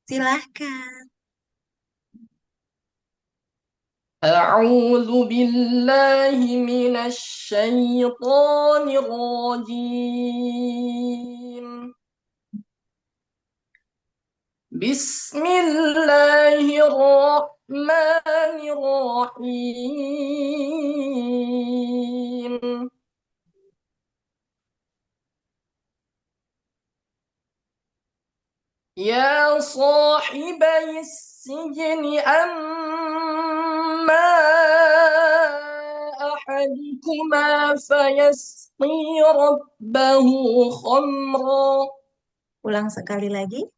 Silahkan. أعوذ بالله من الشيطان الرجيم. بسم الله الرحمن الرحيم. يا صاحبي السجن أما أحدكما فيسقي ربه خمرا. Ulang sekali lagi.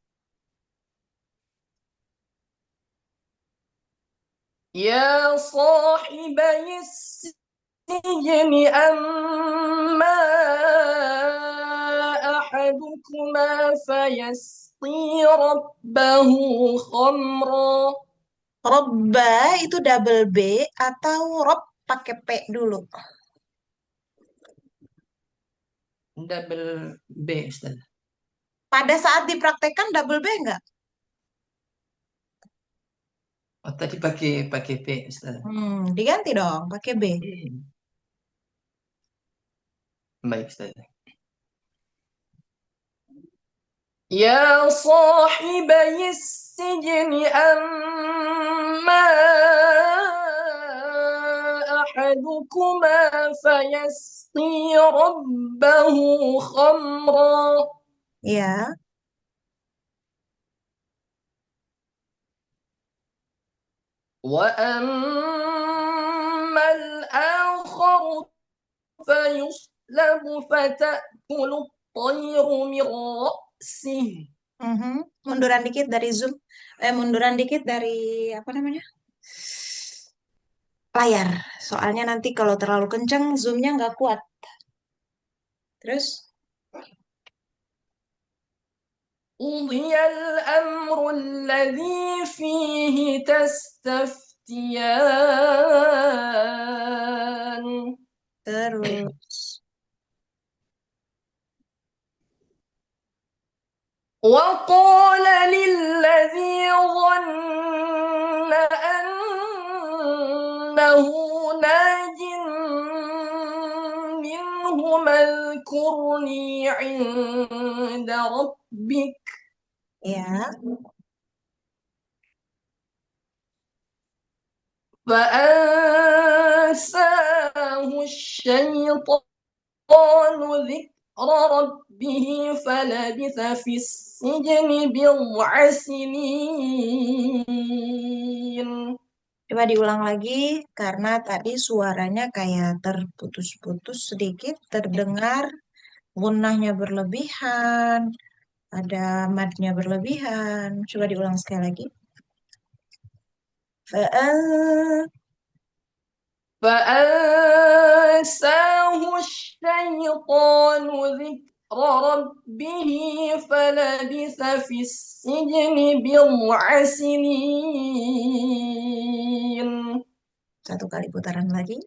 يا صاحبي السجن أما أحدكما فيسقي ربه خمرا. Robba itu double B atau rob pakai P dulu. Double B, Ustaz. Pada saat dipraktekkan double B enggak? Oh, tadi pakai P, Ustaz. Diganti dong, pakai B. Baik, Ustaz. يا صاحبي السجن أما أحدكما فيسقي ربه خمرا Ya, وأما الآخر فيصلب فتأكل الطير من رأسه. mhm. Munduran dikit dari Zoom. Munduran dikit dari apa namanya? Layar. Soalnya nanti kalau terlalu kenceng, zoomnya nggak kuat. Terus, قضي الأمر الذي فيه تستفتيان. terus. وقال للذي ظن أنه ناج منهما اذكرني عند ربك. Ya, فأنساه الشيطان ذكر ربه فلبث في السجن بضع سنين. coba diulang lagi karena tadi suaranya kayak terputus-putus sedikit, terdengar gunnahnya berlebihan, ada madnya berlebihan. Coba diulang sekali lagi. Fa'an- فأنساه الشيطان ذكر ربه فلبث في السجن بضع سنين. Satu kali putaran lagi.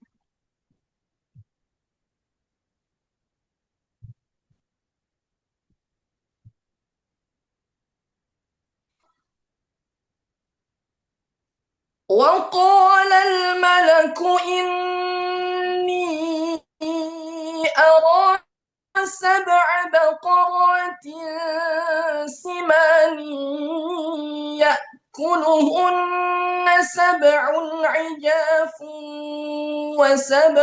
وقال الملك إني أرى 7 بقرات سمان يأكلهن 7 عجاف و7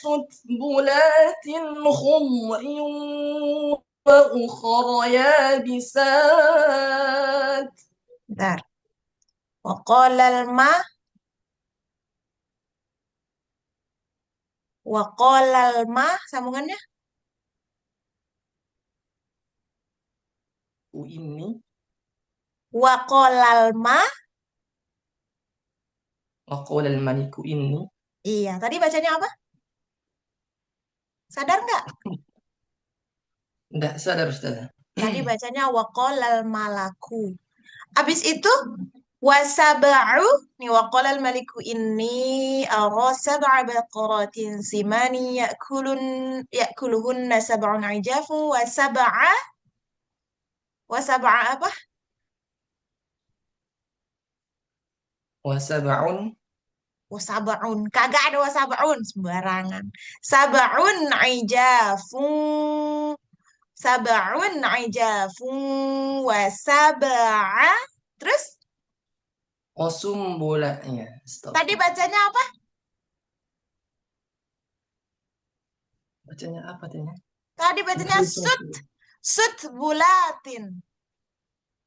سنبلات خضر وأخر يابسات. Bentar. Waqalal ma, waqalal ma, sambungannya. Ini Waqalal ma, وقال الملك إني. iya. Tadi bacanya apa? Sadar nggak? Tidak sadar, Ustaz. Tadi bacanya waqalal malaku. Abis itu wasaba'u, nih waqalal maliku inni ara sab'a baqaratin simani ya'kuluhunna sab'un ijafu wa sab'a apa? Wasab'un. Wasabaun. Kagak ada wasabaun. Sembarangan. Sabaun ijafun. Sabaun ijafun. Wasaba'a. Terus Wasumbulatnya. tadi Astagfirullah. bacanya apa? Bacanya apa tanya? Tadi bacanya sut. Sut bulatin.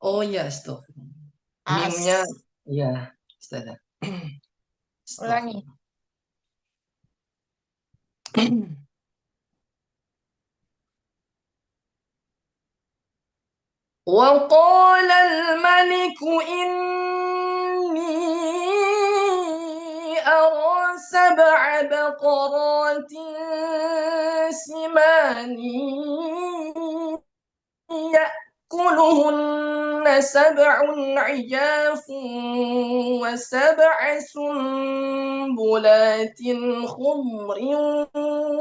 Oh iya, astagfirullah. Mimnya, As. ya, Ustazah. Ulangi. Astagfirullah. وقال الملك إني أرى 7 بقرات سمان يأكلهن 7 عجاف و7 سنبلات خضر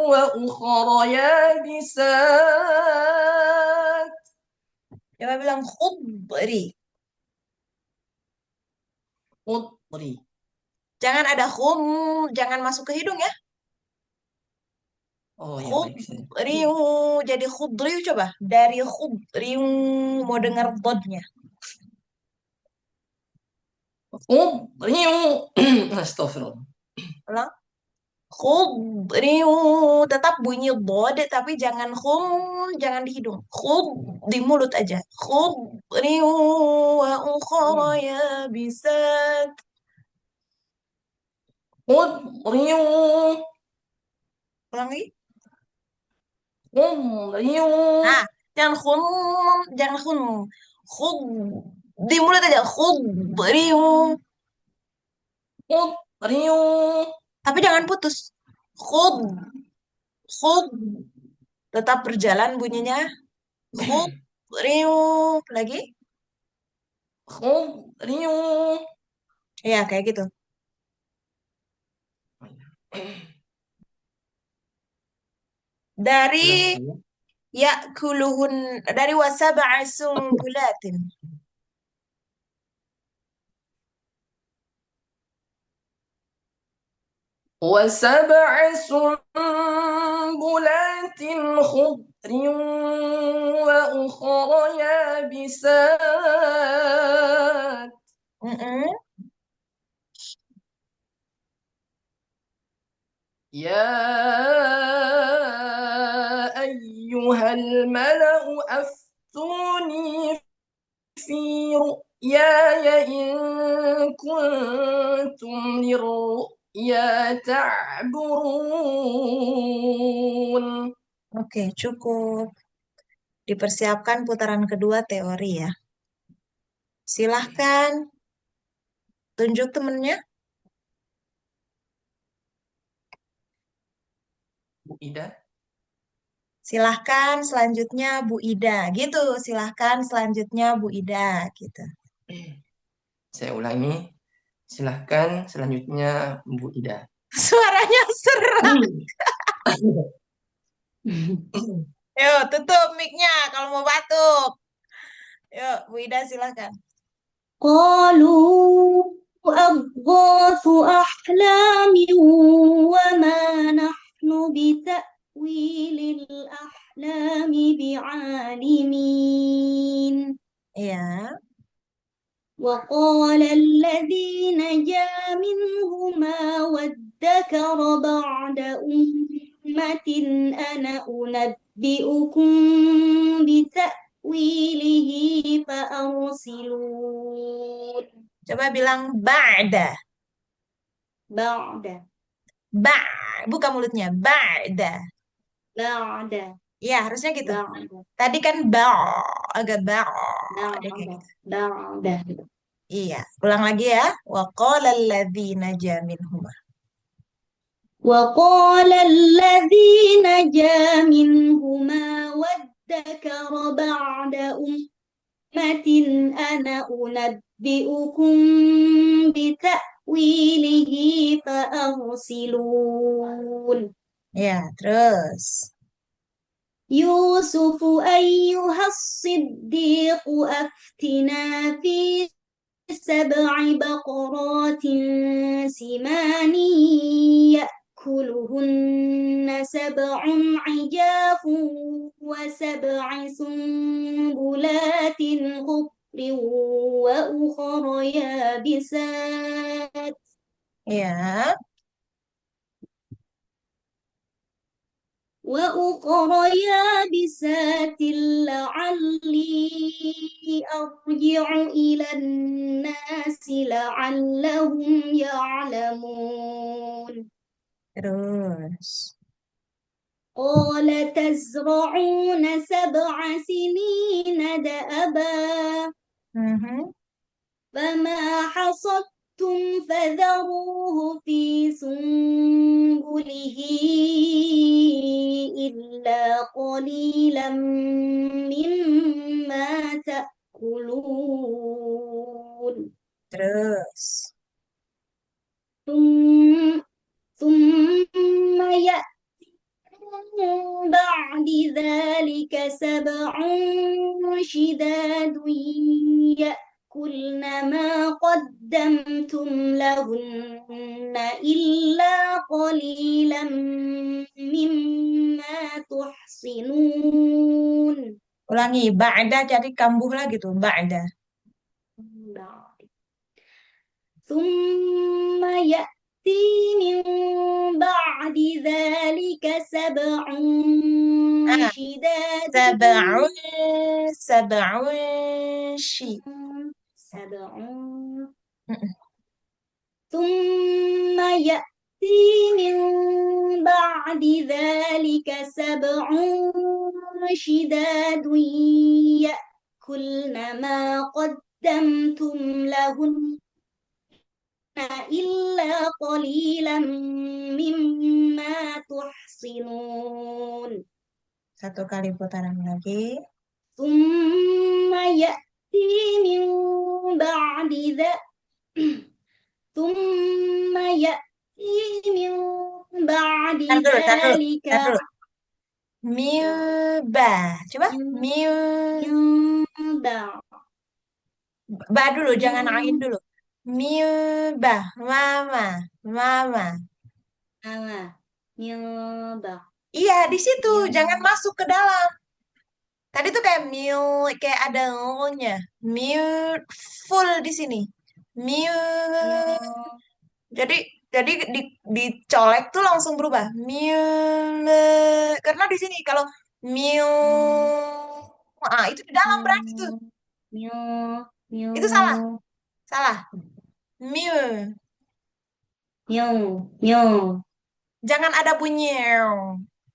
وأخر يابسات. Coba bilang khudri. خضر. Jangan ada khum, jangan masuk ke hidung ya. Oh ya baik saya. Khudriu. Jadi khudriu coba. Dari khudriu mau dengar dodnya. خضر. Astagfirullah. Ulang. Khudriu. Tetap bunyi dod tapi jangan khum, jangan di hidung. Khud di mulut aja. Khudriu wa ukhra ya bisat. خضر. Ulang lagi. خضر. Nah, jangan khum, jangan khum. Khud di mulut aja. Khudriu. خضر. Tapi jangan putus. Khud, khud. Tetap berjalan bunyinya. Khud, riu. Lagi. خضر. Ya, kayak gitu. Ulang Dari saya. ya'kuluhun, dari wasab'a sumbulatin. و7 سنبلات خضر وأخر يابسات. Mm-mm. يا أيها الملأ أفتوني في رؤياي إن كنتم للرؤيا تعبرون. Oke, cukup. Dipersiapkan putaran kedua teori ya. Silahkan tunjuk temennya. Bu Ida, Silahkan selanjutnya Bu Ida. Gitu, silahkan selanjutnya Bu Ida. Gitu. saya ulangi. Silahkan selanjutnya Bu Ida. Suaranya serak. Yuk, tutup mic-nya kalau mau batuk. Yuk, Bu Ida silahkan. قالوا أضغاث أحلام وما نحن بتأويل الأحلام بعالمين. Ya. وقال الذي نجا منهما وادكر بعد أمة أنا أنبئكم بتأويله فأرسلون. Coba bilang ba'da. بعد Buka mulutnya. Ba'da. بعد Ya, harusnya gitu. بعد Tadi kan agak Dia kayak بعد gitu. بعد Iya, ulang lagi ya. Wa qala alladzi naja minhuma. وقال الذي نجا منهما وادكر بعد أمة أنا أنبئكم بتأويله فأرسلون. Ya, terus. يوسف أيها الصديق أفتنا في سبع بقرات سمان يأكلهن سبع عجاف وسبع سنبلات خضر وأخر يابسات Ya. لعلي أرجع إلى الناس لعلهم يعلمون Terus. قال تزرعون 7 سنين دأبا Mhm. فما حصدتم فذروه في سنبله إلا قليلا مما تأكلون Terus. ثم يأتي من بعد ذلك 7 شداد يأكلن ما قدمتم لهن إلا قليلا مما تحصنون Ulangi. Ba'da jadi kambuh lagi tuh. Ba'da. ثم يأتي من بعد ذلك 7 شداد Sab'un. Sab'un. سبع Mm-mm. ثم يأتي من بعد ذلك 7 شداد يأكلن ما قدمتم لهن إلا قليلا مما تحصنون Satu kali putaran lagi. ثم يأتي من بعد ثم يأتي من بعد Tar dulu, tar dulu, ذلك tar dulu. Milba. Coba. من بعد Ba dulu, jangan ain من dulu. Milba. Mama. Mama. من بعد Iya, di situ. Jangan من masuk ke dalam. Tadi tuh kayak mil, kayak ada ngomongnya. Mil full di sini. Mil. Jadi jadi dicolek tuh langsung berubah. Mil. Karena di sini kalau mil, itu di dalam berarti tuh. من Itu salah, من salah. Mil. من Jangan ada bunyi.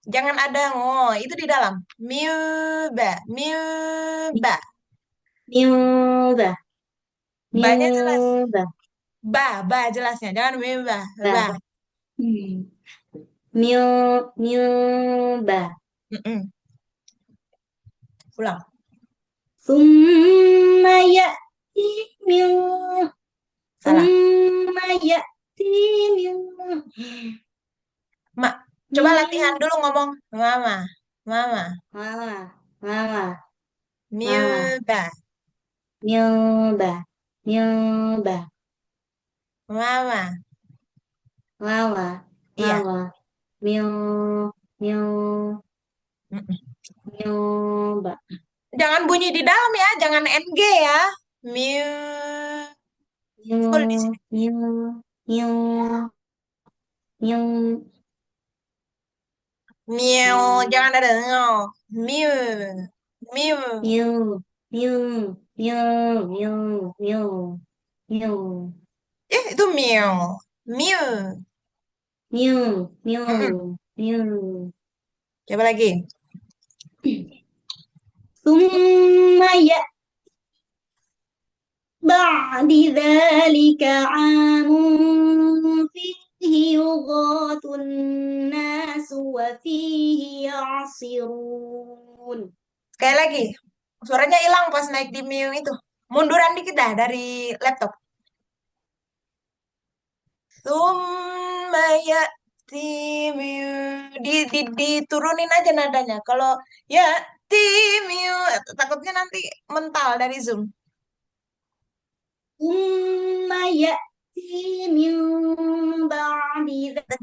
Jangan ada itu di dalam. Milba, milba. من Ba-nya jelas. بعد Ba jelasnya. Jangan milba, ba. بعد من بعد Mm-mm. Ulang. ثم يأتي من Salah. ثم يأتي Mak, coba latihan من dulu ngomong mama, mama, ماما ماما ماما milba, من بعد mama. ماما Iya. ماما من من Mm-mm. بعد Jangan bunyi di dalam ya, jangan NG ya. Mil, full di sini. من Miu, jangan ada ngau. Miu, miu. miu miu miu miu miu miu Itu miu, miu. miu Mm-mm. miu miu Coba lagi. ثم يأتي بعد ذلك عام فيه يغاث الناس وفيه يعصرون Sekali lagi. Suaranya hilang pas naik di miu itu. Munduran dikit dah dari laptop. Tsumma ya'ti diturunin aja nadanya. Kalau ya'ti takutnya nanti mental dari Zoom. ثم يأتي من بعد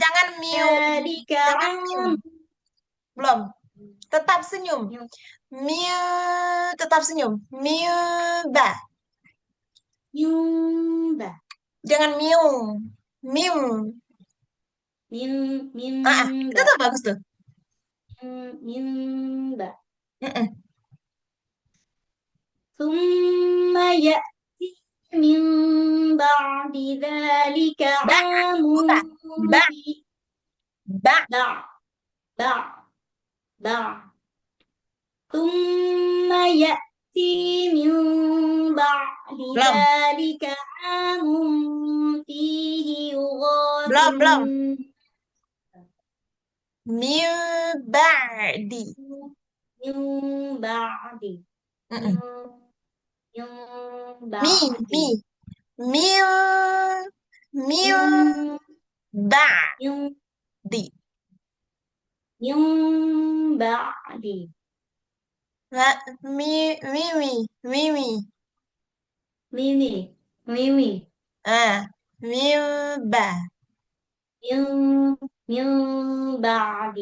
Jangan miu. ذلك Jangan miu. عام Belum. Tetap senyum. Miu. Tetap senyum. Miu ba. ينبع Jangan miu. Miu. Itu منبع tuh bagus tuh. منبع Mm-mm. ثم يأتي من بعد ذلك Ba. عام Bukan. Ba. Ba. بعد بعد بعد ثم يأتي من بعد Belum. ذلك عام فيه يغاث Belum. Miu ba'di. من بعد من Mm-mm. من Mi. بعد Mi. Miu. Miu من ba'di. من من بعد Mi. Mimi. Mimi. ميمي ميمي Ah. Miu ba. من من بعد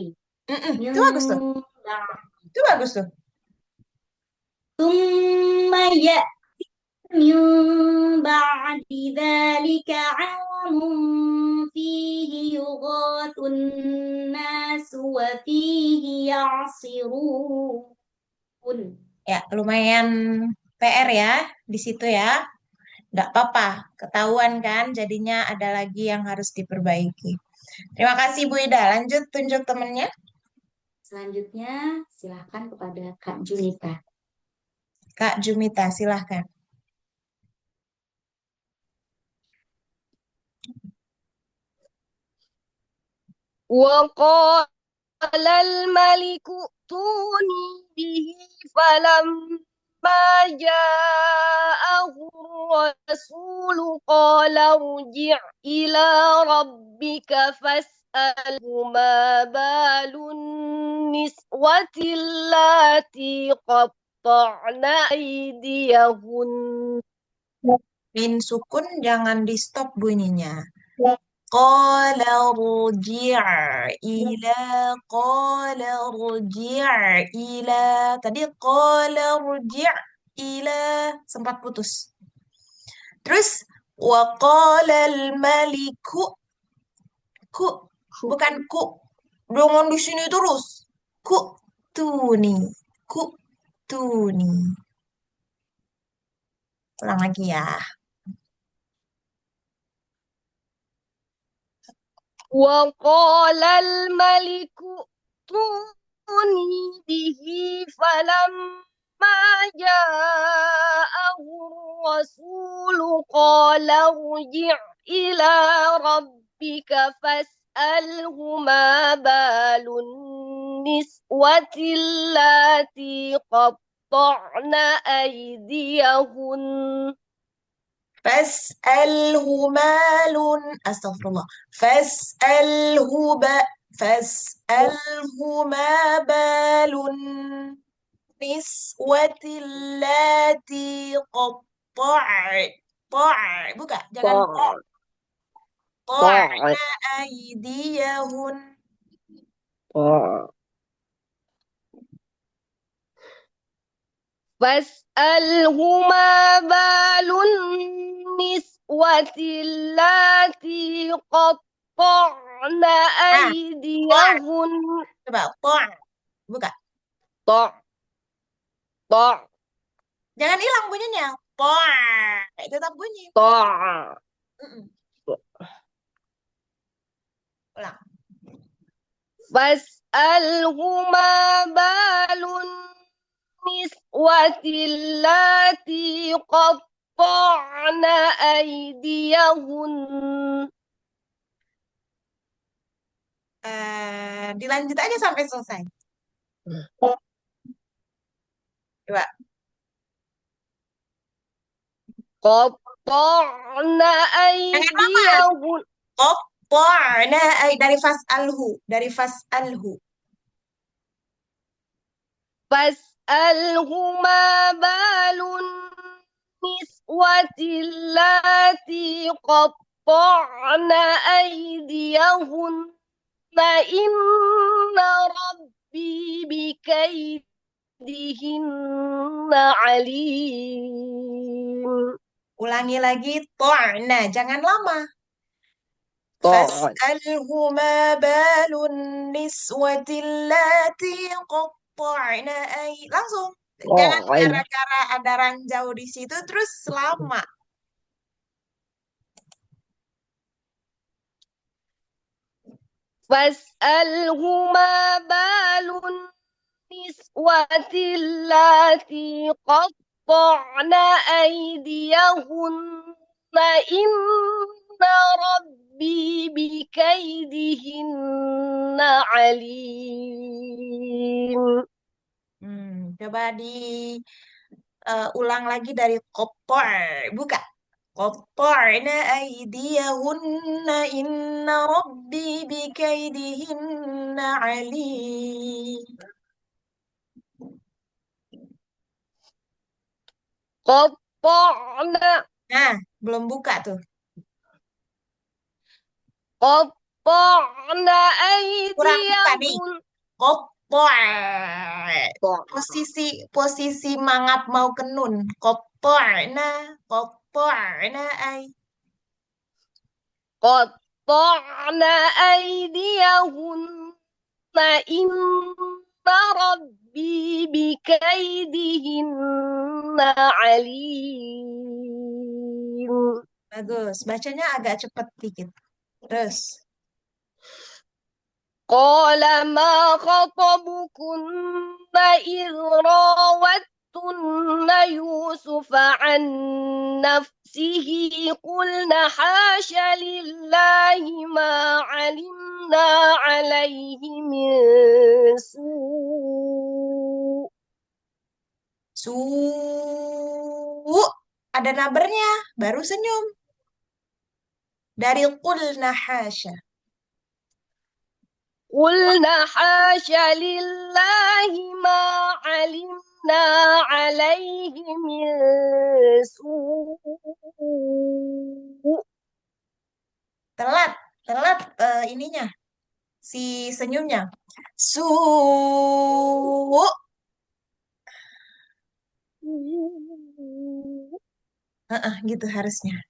Mm-mm. من Itu bagus tuh. بعد Itu bagus tuh. ثم يأتي من بعد ذلك عام فيه يغاث الناس وفيه يعصرون Ya, lumayan PR ya di situ ya. Nggak apa-apa, ketahuan kan, jadinya ada lagi yang harus diperbaiki. Terima kasih Bu Ida. Lanjut tunjuk temennya. Selanjutnya silahkan kepada Kak Junita. Kak Jumita, silahkan. وقال الملك ائتوني به فلما جاءه الرسول قال ارجع إلى ربك فاسأله ما بال النسوة اللاتي قطعن أيديهن. Min sukun jangan di stop bunyinya. Qala rji' ila qala rji' ila tadi qala rji' ila sempat putus. Terus wa qala al-maliku ku bukan ku. Jangan di sini terus. Ku tuni. Ku tuni. Ulang lagi ya. وقال الملك ائتوني به فلما جاءه الرسول قال ارجع إلى ربك فاسأله ما بال النسوة اللاتي قطعن أيديهن. Fas'alhu malun. Astagfirullah. Fas'alhu ma balun niswatil lati buka, jangan طاع qata'na aydiyahun. طاع فاسأله ما بال النسوة اللاتي قطعن أيديهن. Coba buka. طع طع Jangan hilang bunyinya. Tetap bunyi. طع Mm-mm. Ulang. فاسأله ما بال النسوة اللاتي قطعن أيديهن. Dilanjut aja sampai selesai. Coba. قطعن Jangan lama. أيديهن. Dari fas'alhu. فاسأله ما بال النسوة اللاتي قطعن أيديهن إن ربي بكيدهن عليم. Ulangi lagi, to'na. Jangan lama. طعن فاسألهما بال النسوة اللاتي قطعن langsung. Jangan طعن gara-gara ada ranjau di situ terus lama. فاسألهما بال النسوة اللاتي قطعن أيديهن إن ربي بكيدهن عليم. Coba ulang lagi dari kotor. Buka. Qata'na aydiyahunna inna rabbi bikaidihinna alim. قطعن Nah, belum buka tuh. قطعن Kurang buka nih. أيديهن Qata'. Posisi mangap mau ke nun. Qata'na ay. قطعن أيديهن إن ربي بكيدهن عليم. Bagus. Bacanya agak cepet dikit. Terus. قال ما خطبكن إذ راوتن يوسف عن نفسه قلن حاش لله ما علمنا عليه من سوء. Ada nabernya. Baru senyum. Dari qulna hasya. قلنا حاش لله ما علمنا عليه من سوء. Telat ininya. Si senyumnya. Su. Gitu harusnya.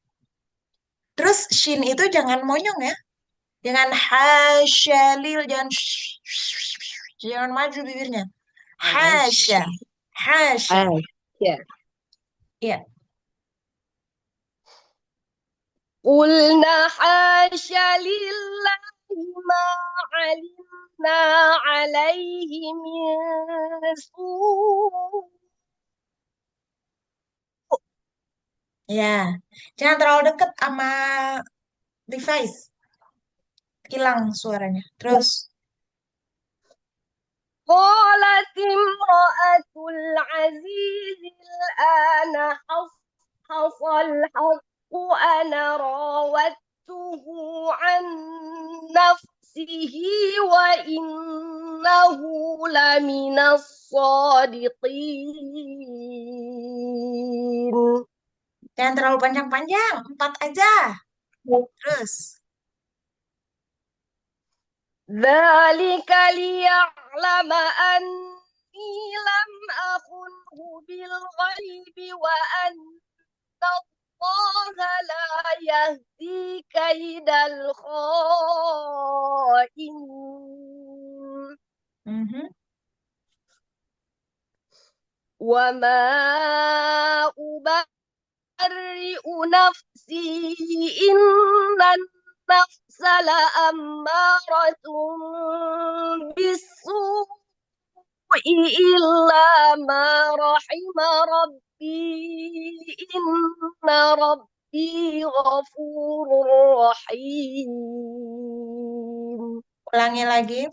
Terus shin itu jangan monyong ya. Jangan hasyalil, jangan maju bibirnya. Hasya. Hasya. Iya. قلنا حاش لله ما علمنا عليه من سوء. Ya. Jangan terlalu dekat sama device. Hilang suaranya. Terus. قالت امرأة العزيز الآن حصحص الحق أنا راودته عن نفسه وإنه لمن الصادقين. Jangan terlalu panjang-panjang. 4 aja. Terus. ذلك ليعلم أني لم أخنه بالغيب وأن الله لا يهدي كيد الخائنين. وما أبرئ نفسي إن النفس لأمارة بالسوء إلا ما رحم ربي إن ربي غفور رحيم. Ulangi lagi.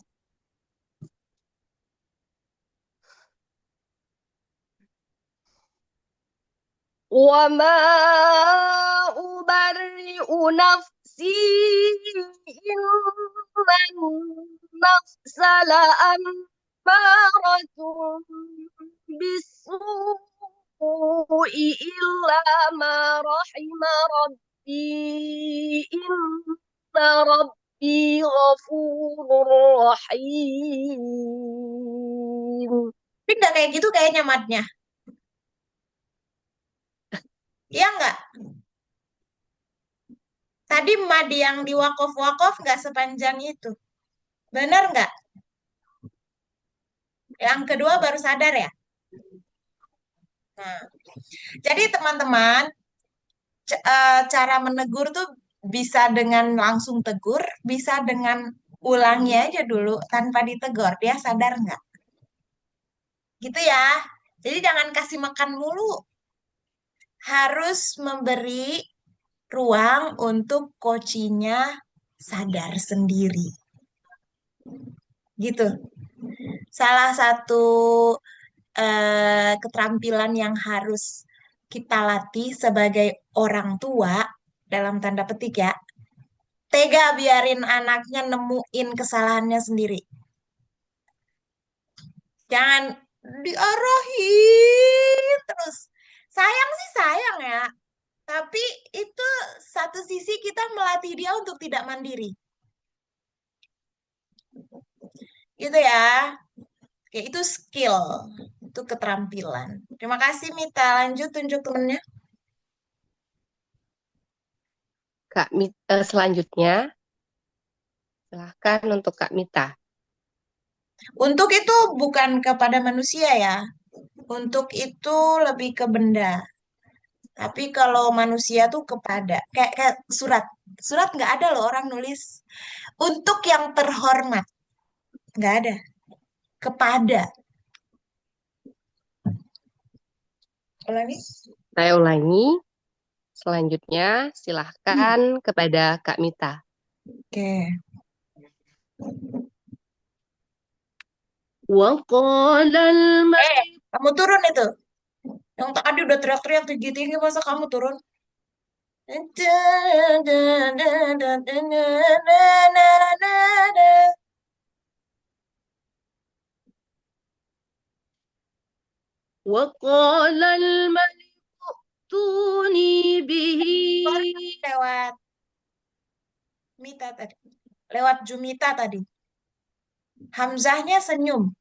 وما أبرئ نفسي إن النفس لأمارة بالسوء السوء إلا ما رحم ربي إن ربي غفور رحيم. Tapi nggak kayak gitu kayaknya matnya. Iya nggak? Tadi mad yang di wakof-wakof nggak sepanjang itu. Benar nggak? Yang kedua baru sadar ya? Nah, jadi teman-teman, cara menegur tuh bisa dengan langsung tegur, bisa dengan ulangi aja dulu tanpa ditegur. Dia sadar nggak? Gitu ya. Jadi jangan kasih makan mulu. Harus memberi ruang untuk coachingnya sadar sendiri. Gitu. Salah satu keterampilan yang harus kita latih sebagai orang tua, dalam tanda petik ya, tega biarin anaknya nemuin kesalahannya sendiri. Jangan diarahin terus. Sayang sih sayang ya, tapi itu satu sisi kita melatih dia untuk tidak mandiri. Gitu ya. Oke, itu skill, itu keterampilan. Terima kasih Mita. Lanjut tunjuk temennya. Selanjutnya, silahkan untuk Kak Mita. Untuk itu bukan kepada manusia ya. Untuk itu lebih ke benda. Tapi kalau manusia tuh kepada. Kayak surat. Surat nggak ada loh orang nulis. Untuk yang terhormat. Nggak ada. Kepada. Ulangi. Saya ulangi. Selanjutnya, silahkan kepada Kak Mita. Oke. وقال الملك Kamu turun itu. Yang tadi udah teriak-teriak tinggi-tinggi, masa kamu turun? وقال الملك ائتوني به Lewat Mita tadi. Lewat Jumita tadi. Hamzahnya senyum.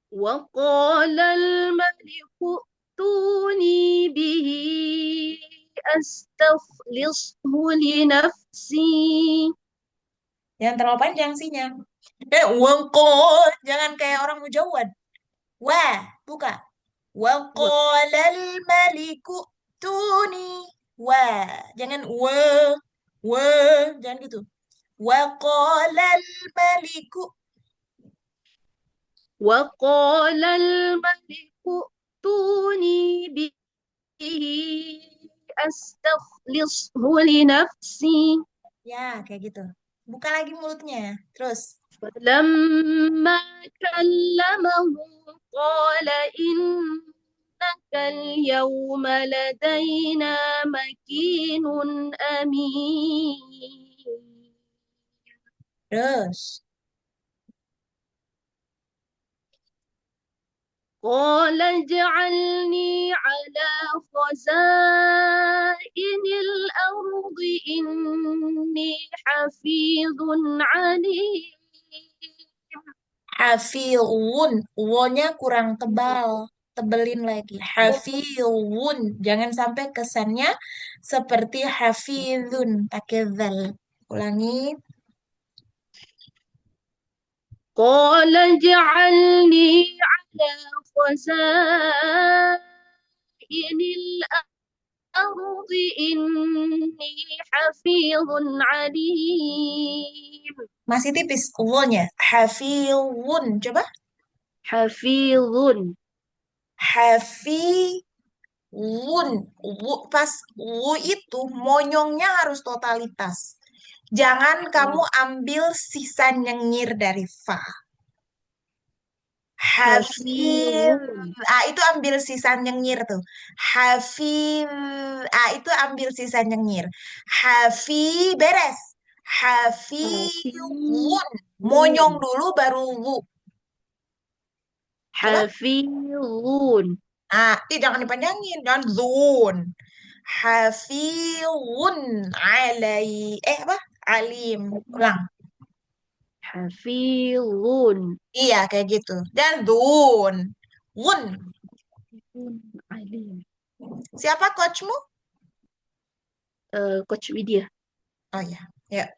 وقال الملك ائتوني به أستخلصه لنفسي. Jangan terlalu panjang sihnya. Wangkol. Jangan kayak orang mujawad. Wah, buka. Waqalal maliku tuni. Wah, jangan wa, jangan gitu. Waqalal maliku. وقال الملك ائتوني به أستخلصه لنفسي. Ya, kayak gitu. Buka lagi mulutnya. Terus. فلما كلمه قال إنك اليوم لدينا مكين أمين. Terus. قال اجعلني على خزائن الأرض إني حفيظ عليم. Hafilun. Wonya kurang tebal. Tebelin lagi. Hafilun. Jangan sampai kesannya seperti hafizun. Pakai zal. Ulangi. قال اجعلني على خزائن الأرض إني حفيظ عليم. Masih tipis. Wonya. Hafilun. Coba. حفيظ. Hafizun. Pas wu itu monyongnya harus totalitas. Jangan kamu ambil sisa nyengir dari fa. Hafiz. حفيظ. Itu ambil sisa nyengir tuh. Hafiz. Itu ambil sisa nyengir. Beres. حفيظ. Hafizun. Monyong dulu baru wu. حفيظ Nah, jangan dipanjangin, jangan zun. Hafizun apa? Alim. Ulang. حفيظ Iya, kayak gitu. Dan zun. Wun. عليم. Siapa coachmu? Coach Widya. Oh ya, ya.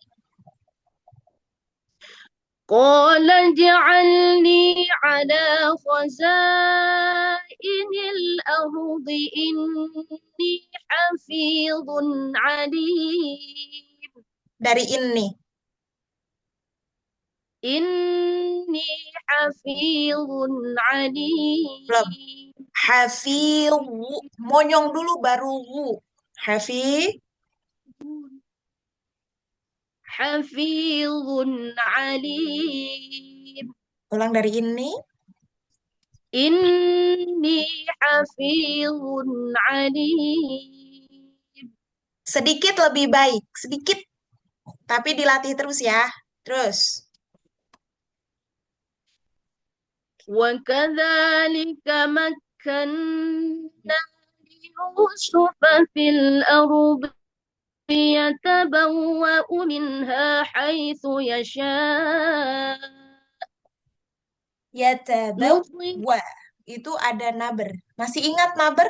قال اجعلني على خزائن الأرض إني حفيظ عليم. Dari ini. إني حفيظ عليم. Belum. Hafiz. Monyong dulu baru wu. Hafiz. حفيظ عليم. Ulang dari ini. إني حفيظ عليم. Sedikit lebih baik. Sedikit. Tapi dilatih terus ya. Terus. وكذلك مكنا ليوسف في الأرض يتبوأ منها حيث يشاء Yatabawa. Itu ada naber. Masih ingat naber?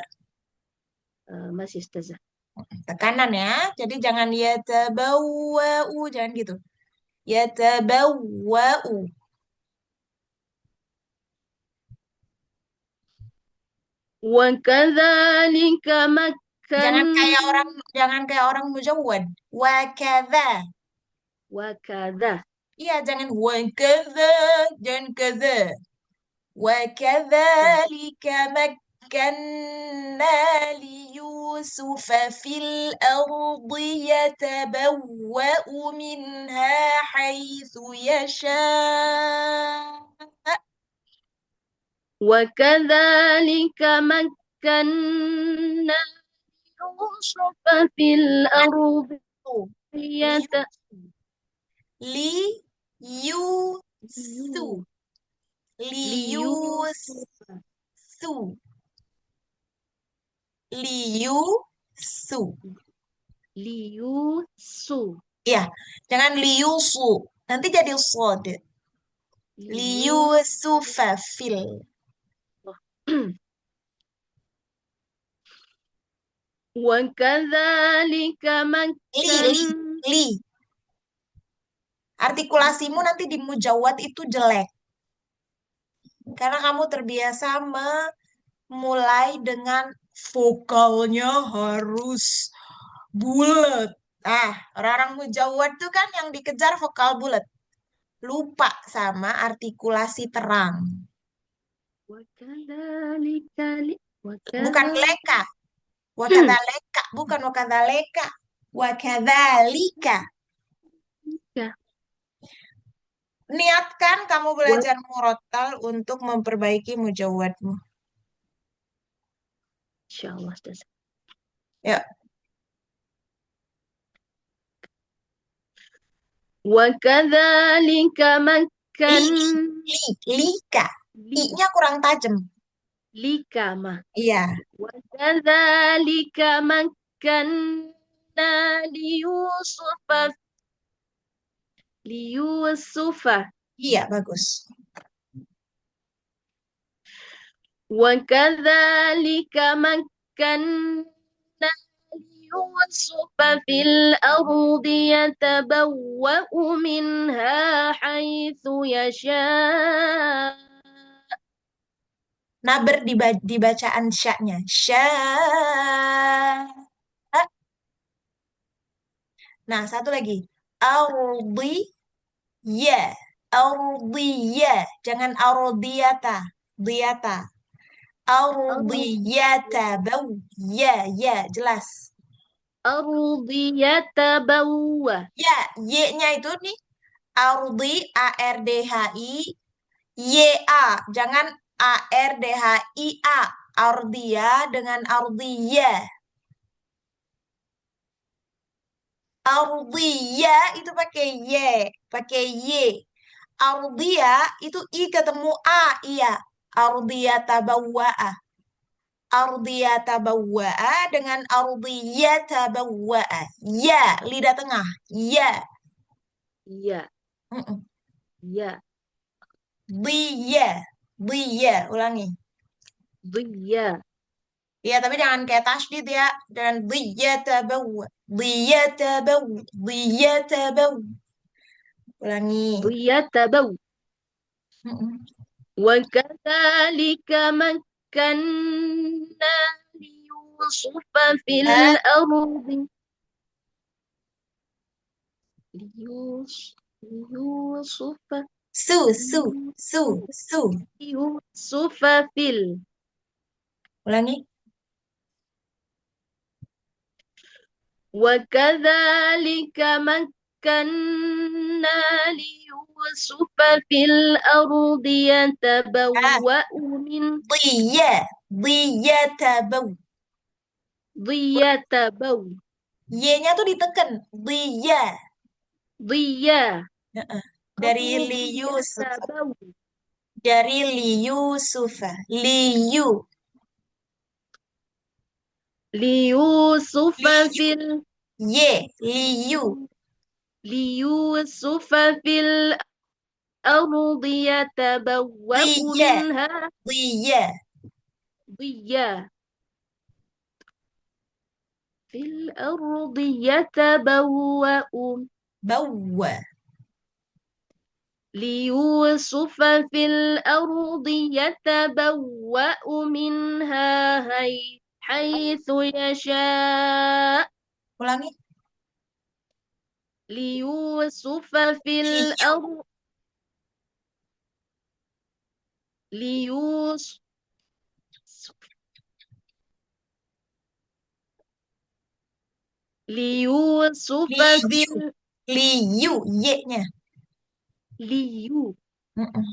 masih Ustazah. Tekanan ya. Jadi jangan yatabawwa'u. Jangan gitu. Yatabawwa'u. وكذلك Jangan kayak orang mujawwad. Wa kadza. وكذا Iya, jangan wa kadza. Jangan kadza. Wa kadzalika makkanna li Yusuf fil ardi yatabawwa'u minha haitsu yasha. وكذلك مكنا يوسف في الأرض Li Yusu. Li Yusu. Li Yusu. ليوسف Ya, jangan liusu. Nanti jadi sod. Liyusufa fil. وكذلك Li. Li. Artikulasimu nanti di mujawad itu jelek. Karena kamu terbiasa memulai dengan vokalnya harus bulat. Nah, orang-orang mujawad tuh kan yang dikejar vokal bulat. Lupa sama artikulasi terang. وكذلك Bukan leka. Wakadzalika. Bukan wakadzalika. Wakadzalika. Niatkan kamu belajar murotal untuk memperbaiki mujawadmu. Insyaallah Ustaz. Ya. وكذلك Lika. I-nya kurang tajam. لكما Iya. وكذلك مكنا ليوسف Iya, bagus. وكذلك مكنا ليوسف في الأرض يتبوأ منها حيث يشاء. Naber di bacaan sya-nya. Sya. Nah, satu lagi. Ardi ya. Ardiyya. Jangan ardiyata. Diyata. Ardiyata. Bau. Ya, ya. Jelas. أرض يتبوأ. Ya, Y-nya itu nih. Ardi, A-R-D-H-I. Y-A. Jangan A-R-D-H-I-A. Ardiya dengan ardiyya. Ardiya itu pakai Y. Pakai Y. Ardiya itu I ketemu A. Iya. Ardiyatabawwa'a. Ardiyatabawwa'a dengan ardiyatabawwa'a. Ya, lidah tengah. Ya. Iya. Mm-mm. Iya. Diya. Diya. Ulangi. Dia. Ya, tapi jangan kayak tasydid ya. Jangan diyatabawwa. Diyatabawwa. Diyatabawwa. Ulangi. Dia tabaw. Mm-mm. وكذلك مكنا ليوسف في Ah, الأرض ليوسف su. ليوسف في Ulangi. وكذلك مكنا ليوسف في الأرض Ah, يتبوأ من Diyatabawwa. يتبوأ Y-nya tuh diteken. Diya. ضيا Heeh. Dari الأرض li Yusuf. يتبوأ Dari li Yusufa. Liyu. ليوسف Liyu. في Liyu. ليوسف في الأرض يتبوأ Diya. منها Diya. ضيا في الأرض يتبوأ Bawwa. ليوسف في الأرض يتبوأ منها حيث يشاء Ulangi. ليوسف في Liyu. الأرض ليوسف ليوسف في Liyu. Liyu. Y-nya. ليو Mm-mm.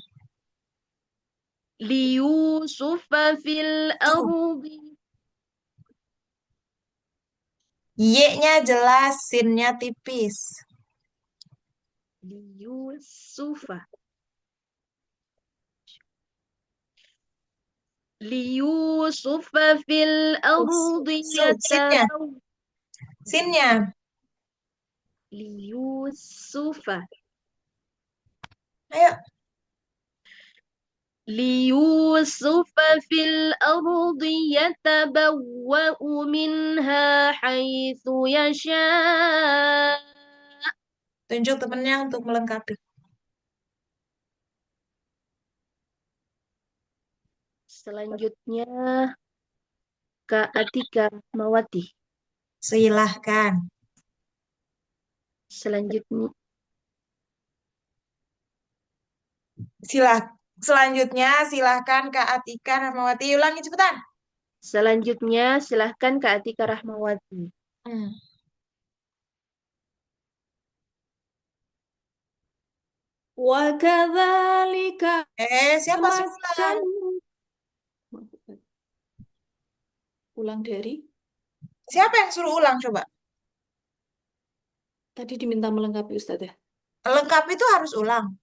ليوسف في Tuh. الأرض Y-nya jelas, sin-nya tipis. ليوسف ليوسف في الأرض Sin-nya. يتبوأ Sin-nya. ليوسف Ayo. ليوسف في الأرض يتبوأ منها حيث يشاء. Tunjuk temennya untuk melengkapi. Selanjutnya Kak Atika Mawati. Silahkan. Selanjutnya Selanjutnya silahkan Kak Atika Rahmawati. Ulangi cepetan. silahkan Kak Atika Rahmawati. Hmm. وكذلك Siapa suruh ulang? مكن ulang dari Siapa yang suruh ulang coba? tadi diminta melengkapi Ustazah. Lengkap itu harus ulang.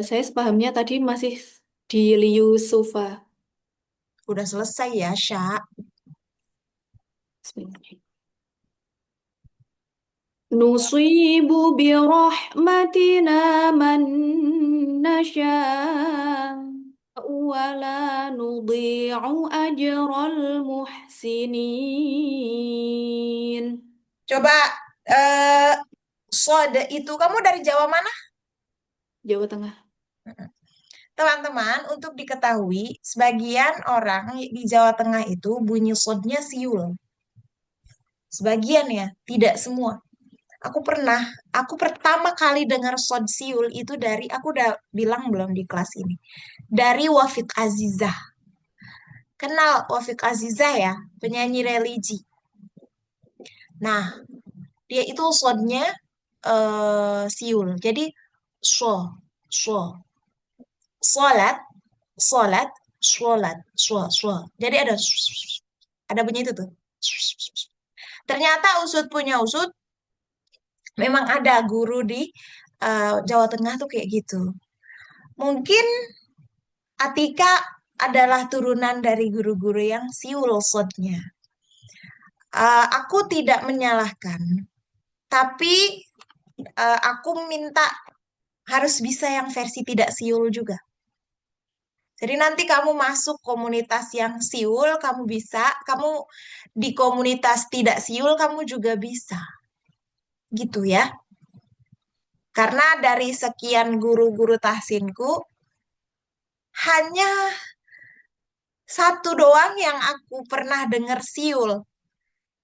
Saya sepahamnya tadi masih di Liyusufa. Udah selesai ya, Sya. Bismillahirrahmanirrahim. Nusibu birahmatina man nasya wa la nudhi'u ajral muhsinin. Coba Sod itu kamu dari Jawa mana? Jawa Tengah. Teman-teman, untuk diketahui, sebagian orang di Jawa Tengah itu bunyi sodnya siul. Sebagian ya, tidak semua. Aku pertama kali dengar sod siul itu dari, aku udah bilang belum di kelas ini, dari Wafik Azizah. Kenal Wafik Azizah ya, penyanyi religi. Nah, dia itu sodnya siul. Jadi, so, solat, solat, solat. Jadi ada bunyi itu tuh. Ternyata usut punya usut, memang ada guru di Jawa Tengah tuh kayak gitu. Mungkin Atika adalah turunan dari guru-guru yang siul sodnya. Aku tidak menyalahkan, tapi aku minta harus bisa yang versi tidak siul juga. Jadi nanti kamu masuk komunitas yang siul, kamu bisa. Kamu di komunitas tidak siul, kamu juga bisa. Gitu ya. Karena dari sekian guru-guru tahsinku, hanya satu doang yang aku pernah dengar siul.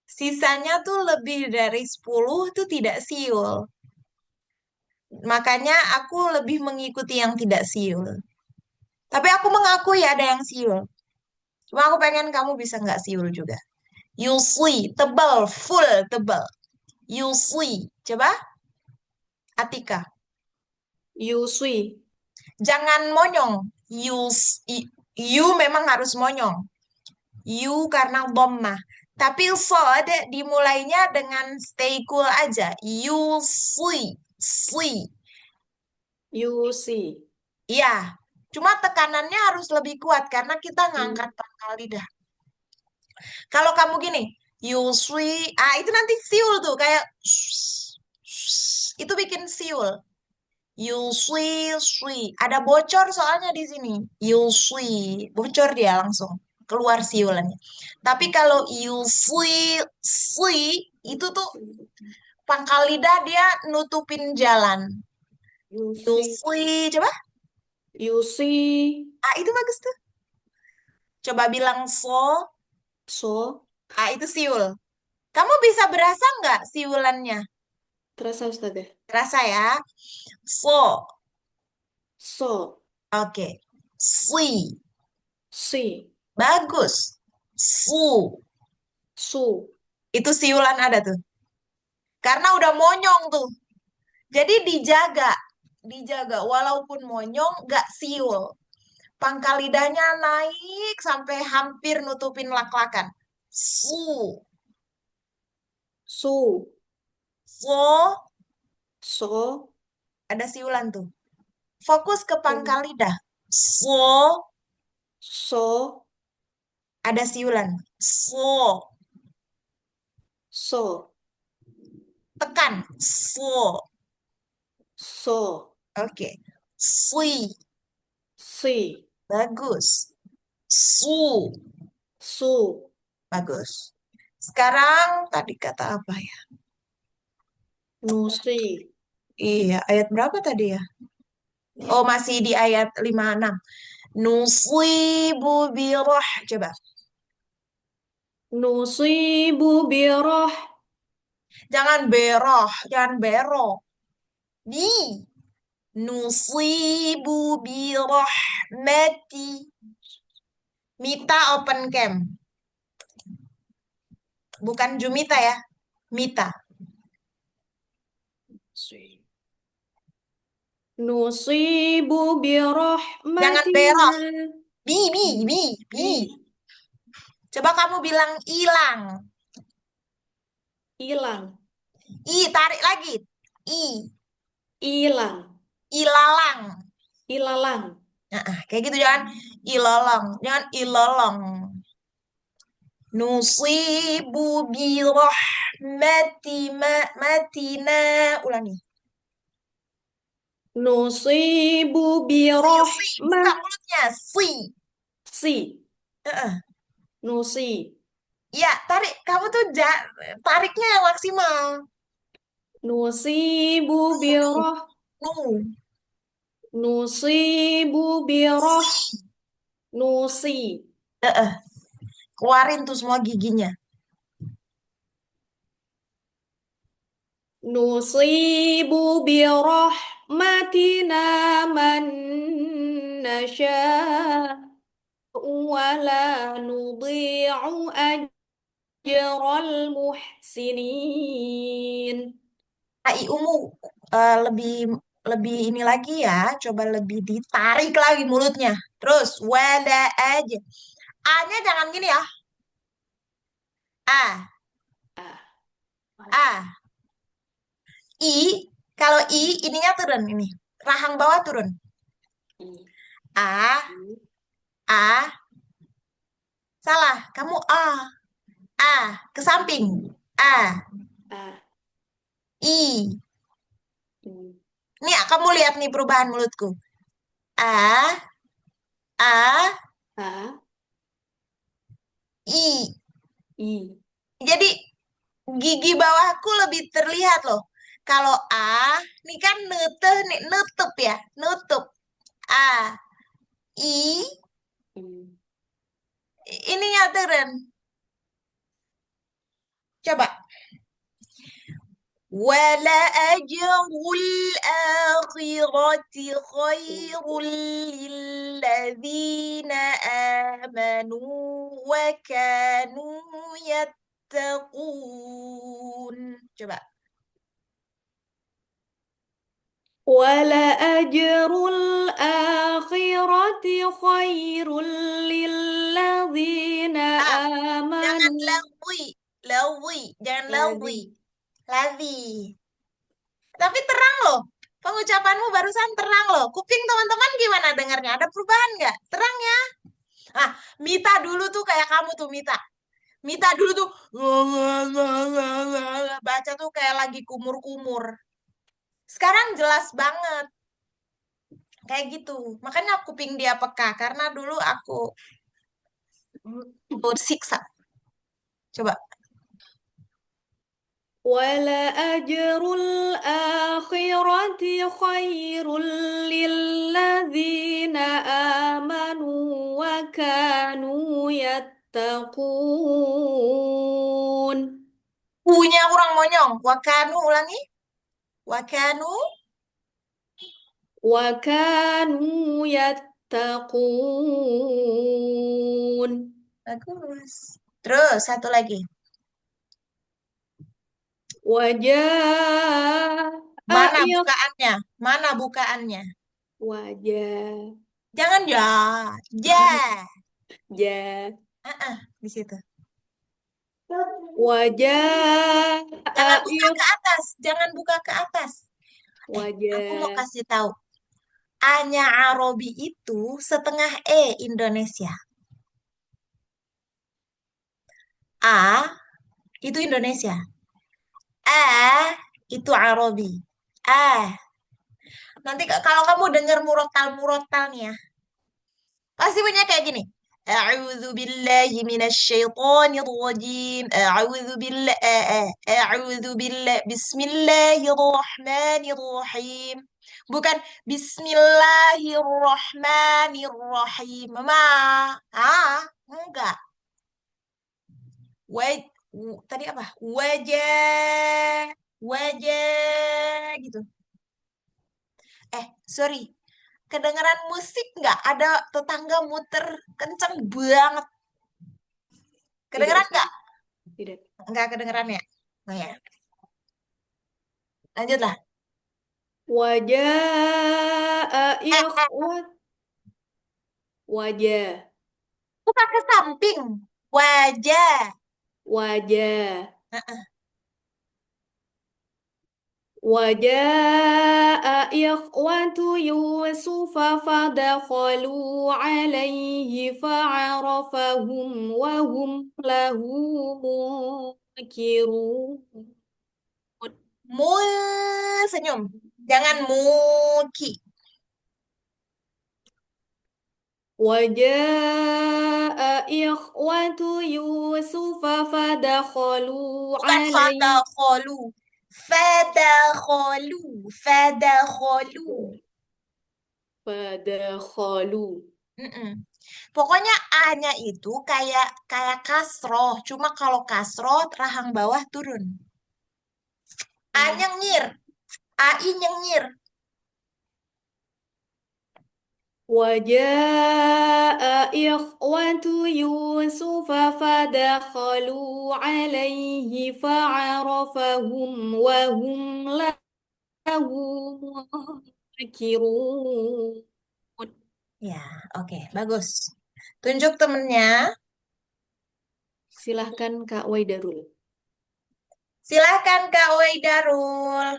Sisanya tuh lebih dari 10 tuh tidak siul. Makanya aku lebih mengikuti yang tidak siul. Tapi aku mengakui ada yang siul. Cuma aku pengen kamu bisa nggak siul juga. Yusli, tebal, full tebal. Yusli, coba Atika. Yuswi. Jangan monyong. You memang harus monyong. You karena dhammah. Tapi sod dimulainya dengan stay cool aja. Yusli, sli. Yusi. Iya, cuma tekanannya harus lebih kuat karena kita ngangkat pangkal lidah. Kalau kamu gini, Yusri, itu nanti siul tuh kayak itu bikin siul. Yusri, sri. Ada bocor soalnya di sini. Yusri, bocor dia langsung keluar siulannya. Tapi kalau Yusri, sri itu tuh pangkal lidah dia nutupin jalan. Yusi. Yusri, coba. Yusi. Itu bagus tuh. Coba bilang so. So. Itu siul. Kamu bisa berasa nggak siulannya? Terasa Ustaz ya? Terasa ya. So. So. Oke. Si. Si. Bagus. Su. Su. Itu siulan ada tuh. Karena udah monyong tuh. Jadi dijaga. Dijaga. Walaupun monyong, nggak siul. Pangkal lidahnya naik sampai hampir nutupin lak-lakan. Su. Su. So. So. Ada siulan tuh. Fokus ke pangkal lidah. So. So. Ada siulan. So. So. Tekan. So. So. Oke. Si. Si. Bagus. Su. Su. Bagus. Sekarang tadi kata apa ya? Nusi. Iya, ayat berapa tadi ya? Oh, masih di ayat 56. Nusibu birah. Coba. Nusibu birah. Jangan beroh. Jangan bero. Bi. Nusibu birahmati. Mita open cam. Bukan Jumita ya. Mita. Nusibu Jangan birahmatina. beroh. Bi. Coba kamu bilang hilang. Hilang. Tarik lagi. Hilang. Ilalang. Ilalang. Kayak gitu jangan ilolong. Jangan ilolong. Nusibu matina. Ulangi. Nusibu Buka birahmat. mulutnya. Si. Si. Heeh. Nusi. Ya, tarik. Kamu tuh tariknya yang maksimal. Nusibu birah. Nu. Nusibu birah. Nusi. Heeh. Keluarin tuh semua giginya. Nusibu birahmatina man nasha wa la nudhi'u ajral muhsinin. Umu lebih lebih ini lagi ya, coba lebih ditarik lagi mulutnya. Terus wala aja. A-nya jangan gini ya. A, A. I, kalau I ininya turun ini. Rahang bawah turun. A, A, salah. Kamu A, ke samping. A, A, I. I, Nih, kamu lihat nih perubahan mulutku. A, A, A, I. I. Jadi gigi bawahku lebih terlihat loh. Kalau A, nih kan nih, nutup ya, nutup. A, I, I. ininya turun. Coba. ولأجر الآخرة خير للذين آمنوا وكانوا يتقون. Coba. ولأجر الآخرة خير للذين Jangan آمنوا jangan الذي lazi. Tapi terang loh, pengucapanmu barusan terang loh. Kuping teman-teman gimana dengarnya? Ada perubahan nggak? Terang ya? Ah, Mita dulu tuh kayak kamu tuh, Mita. Mita dulu tuh baca tuh kayak lagi kumur-kumur. Sekarang jelas banget. Kayak gitu. Makanya kuping dia peka karena dulu aku siksa. Coba. ولأجر الآخرة خير للذين آمنوا وكانوا يتقون Punya kurang monyong. Wakanu ulangi. Wakanu. وكانوا يتقون Bagus. Terus satu lagi. وجاء Mana bukaannya? Mana bukaannya? وجاء Jangan ya. Ja. جاء Di situ. وجاء Jangan buka ke atas. Jangan buka ke atas. Aku mau وجاء kasih tahu. A-nya Arabi itu setengah Indonesia. A itu Indonesia. A itu Arabi. Nanti kalau kamu dengar murotal nih ya, pasti punya kayak gini. A'udzu billahi minasyaitonir rajim. A'udzu billahi bismillahirrahmanirrahim. Bukan bismillahirrahmanirrahim. Enggak. Tadi apa? Wajah gitu. Sorry. Kedengeran musik nggak? Ada tetangga muter kenceng banget. Kedengeran nggak? Tidak. Nggak kedengeran ya? Oh ya. Lanjutlah. وجاء إخوة وجاء Buka ke samping. Wajah. وجاء Heeh. وجاء إخوة يوسف فدخلوا عليه فعرفهم وهم له منكرون Senyum. Jangan muki. وجاء إخوة يوسف فدخلوا Bukan عليه fadakholu. Fadakholu. Fadakholu. فدخلوا Mm-mm. Pokoknya A-nya itu kayak kasroh. Cuma kalau kasroh rahang bawah turun. A nyengir. AI nyengir. وجاء إخوة يوسف فدخلوا عليه فعرفهم وهم له منكرون Ya, oke, bagus. Tunjuk temennya. Silahkan Kak Waidarul. Silahkan Kak Waidarul.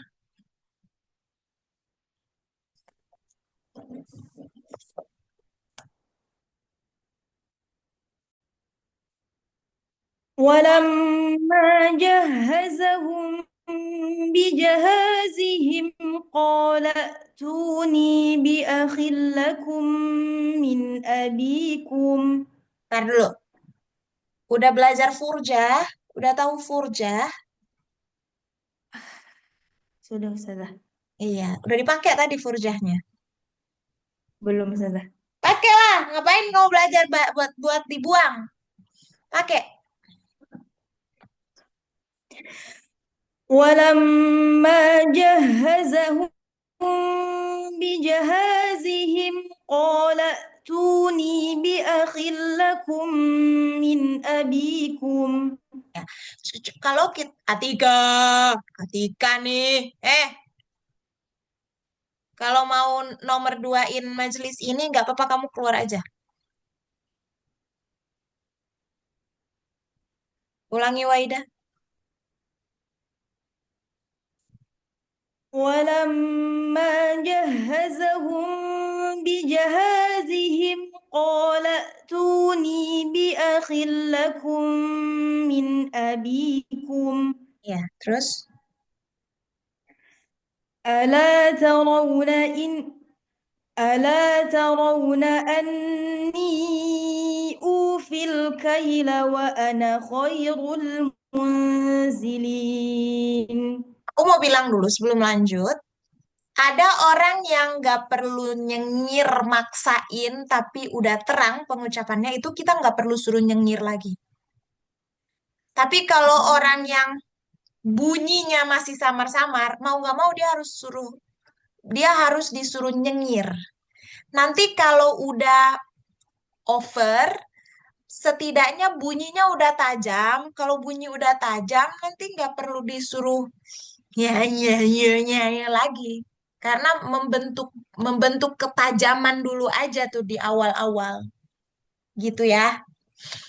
ولما جهزهم بجهازهم قال ائتوني بأخ لكم من أبيكم. Ntar dulu. Udah belajar furjah? Udah tahu furjah? Sudah, Ustazah. Iya, udah dipakai tadi furjahnya. Belum, Ustazah. Pakai lah, ngapain kamu belajar buat dibuang? Pakai. ولما جهزهم بجهازهم قال ائتوني بأخ لكم من أبيكم. Ya, kalau kita Atika nih, kalau mau nomor duain majelis ini nggak apa-apa kamu keluar aja. Ulangi Waida. ولما جهزهم بجهازهم قال ائتوني بأخ لكم من أبيكم. Ya, terus ألا ترون أني أوفي الكيل وأنا خير المنزلين. Aku mau bilang dulu sebelum lanjut. Ada orang yang nggak perlu nyengir maksain, tapi udah terang pengucapannya itu kita nggak perlu suruh nyengir lagi. Tapi kalau orang yang bunyinya masih samar-samar, mau nggak mau dia harus disuruh nyengir. Nanti kalau udah over, setidaknya bunyinya udah tajam. Kalau bunyi udah tajam, nanti nggak perlu disuruh ya lagi. Karena membentuk ketajaman dulu aja tuh di awal-awal. Gitu ya.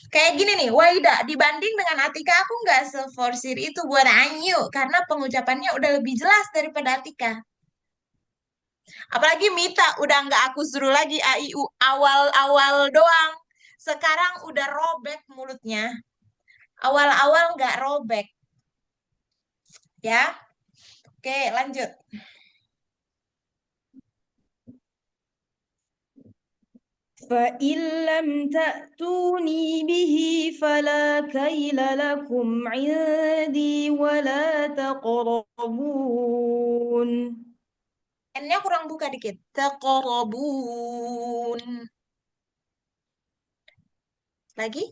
Kayak gini nih, Waida, dibanding dengan Atika, aku nggak seforsir itu buat Anyu. Karena pengucapannya udah lebih jelas daripada Atika. Apalagi Mita, udah nggak aku suruh lagi A, I, U, awal-awal doang. Sekarang udah robek mulutnya. Awal-awal nggak robek. Ya, oke lanjut. فإن لم تأتوني به فلا كيل لكم عندي ولا تقربون. N-nya kurang buka dikit. Taqrabun. Lagi.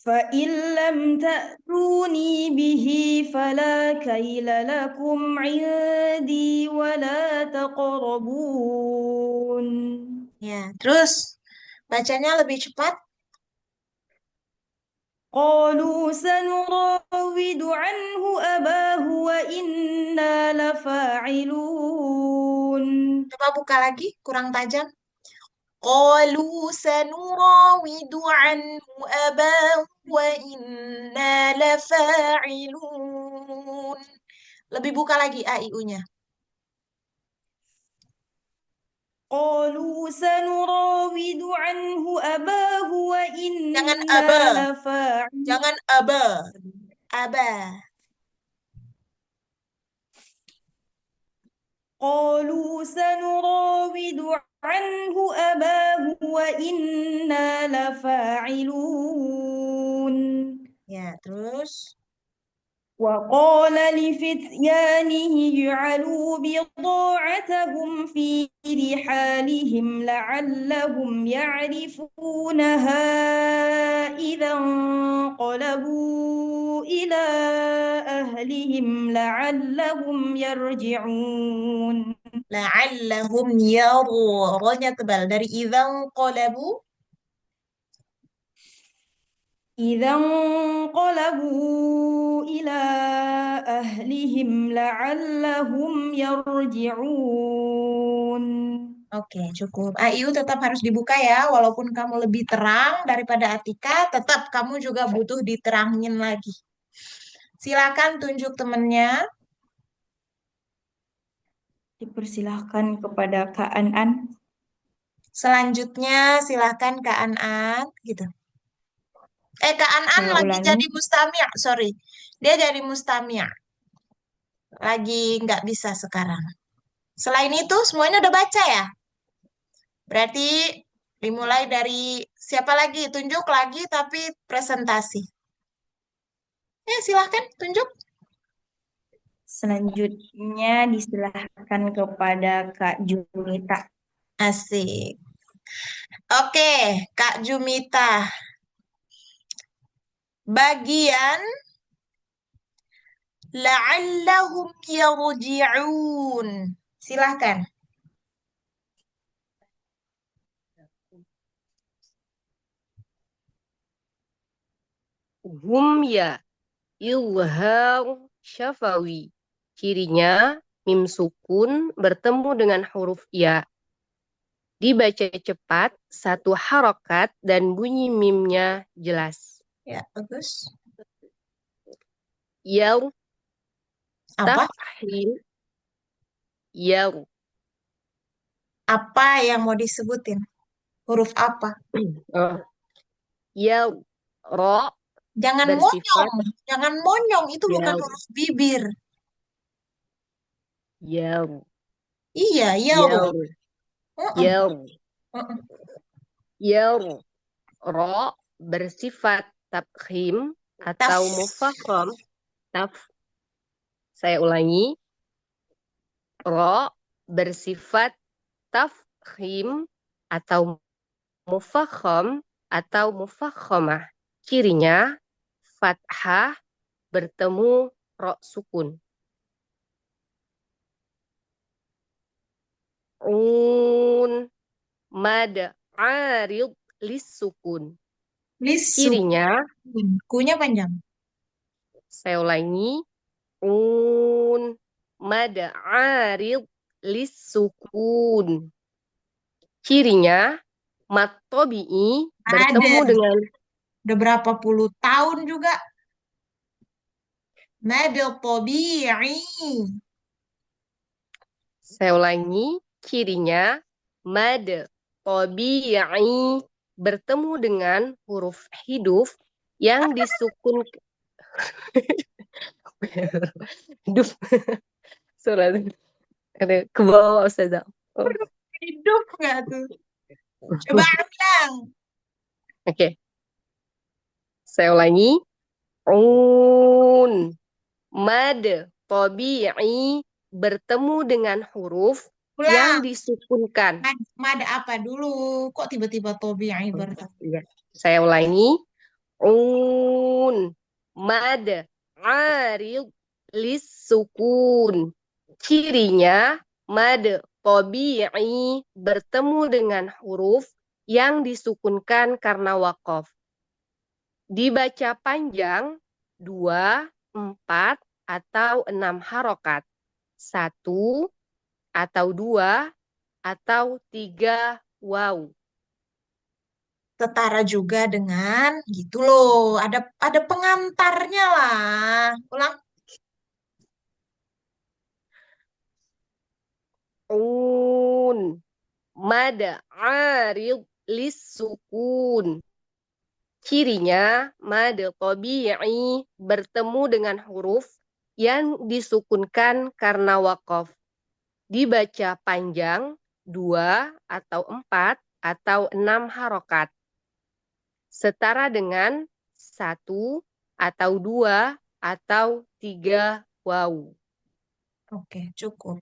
فإن لم تأتوني به فلا كيل لكم عندي ولا تقربون. Ya, terus bacanya lebih cepat. قالوا سنراود عنه أباه وإنا لفاعلون. Coba buka lagi, kurang tajam. قالوا سنراود عنه أباه وإنا لفاعلون. Lebih buka lagi A, I, U-nya. قالوا سنراود عنه أباه Jangan وإنا aba, لفاعلون. jangan aba. Aba. قالوا سنراود عنه أباه وإنا لفاعلون. Ya, terus. وقال لفتيانه اجعلوا بضاعتهم في رحالهم لعلهم يعرفونها إذا انقلبوا إلى أهلهم لعلهم يرجعون. لعلهم ronya tebal dari idzan qalabu. إذا انقلبوا إلى أهلهم لعلهم يرجعون. Oke, cukup. AIU tetap harus dibuka ya, walaupun kamu lebih terang daripada Atika, tetap kamu juga butuh diterangin lagi. Silakan tunjuk temennya. Dipersilahkan kepada Kak An. Selanjutnya silakan Kak An, gitu. Kak An Saya lagi ulangi. jadi mustami', sorry. Dia jadi mustami'. Lagi nggak bisa sekarang. Selain itu, semuanya udah baca ya? Berarti dimulai dari siapa lagi? Tunjuk lagi tapi presentasi. Silahkan tunjuk. Selanjutnya disilahkan kepada Kak Junita. Asik. Oke, Kak Jumita. Bagian la'allahum yarji'un. Silahkan. Hum ya ilhar syafawi. Cirinya mim sukun bertemu dengan huruf ya. Dibaca cepat, satu harokat dan bunyi mimnya jelas. Ya, bagus. Yaw Apa? tafhim. Yaw. Apa yang mau disebutin? Huruf apa? Oh. Yaw. Ro Jangan bersifat monyong. Jangan monyong. Itu bukan yaw. huruf bibir. Yaw. Iya, yaw. Yaw. Uh-uh, Yaw. uh-uh. Yaw. Ro bersifat tafkhim atau Taf. mufakham. Saya ulangi. Ro bersifat tafkhim atau mufakham atau mufakhamah. Cirinya fathah bertemu ro sukun. Mad arid lis sukun. Lisuk. Cirinya, Kunya panjang. saya ulangi. Mad arid lis sukun. Cirinya mat tobi'i bertemu Ada. dengan Udah berapa puluh tahun juga. Madil tabi'i. saya ulangi, cirinya mad tabi'i bertemu dengan huruf hidup yang disukun hidup. Surat ada ke bawah Ustazah. Oh, Hidup nggak tuh? Coba ulang. Oke. Saya ulangi. Mad tabi'i bertemu dengan huruf yang Ulang. disukunkan. Mad apa dulu? Kok tiba-tiba tabi'i bertemu? Iya. Saya ulangi. Mad arid lis sukun. Cirinya mad tabi'i bertemu dengan huruf yang disukunkan karena waqaf. Dibaca panjang 2, 4, atau 6 harokat. 1 atau 2 atau 3 waw. Setara juga dengan gitu loh. Ada pengantarnya lah. Ulang. Mad arid lis sukun. Cirinya mad tabi'i bertemu dengan huruf yang disukunkan karena waqaf. Dibaca panjang 2 atau 4 atau 6 harokat. Setara dengan 1 atau 2 atau 3 waw. Oke, cukup.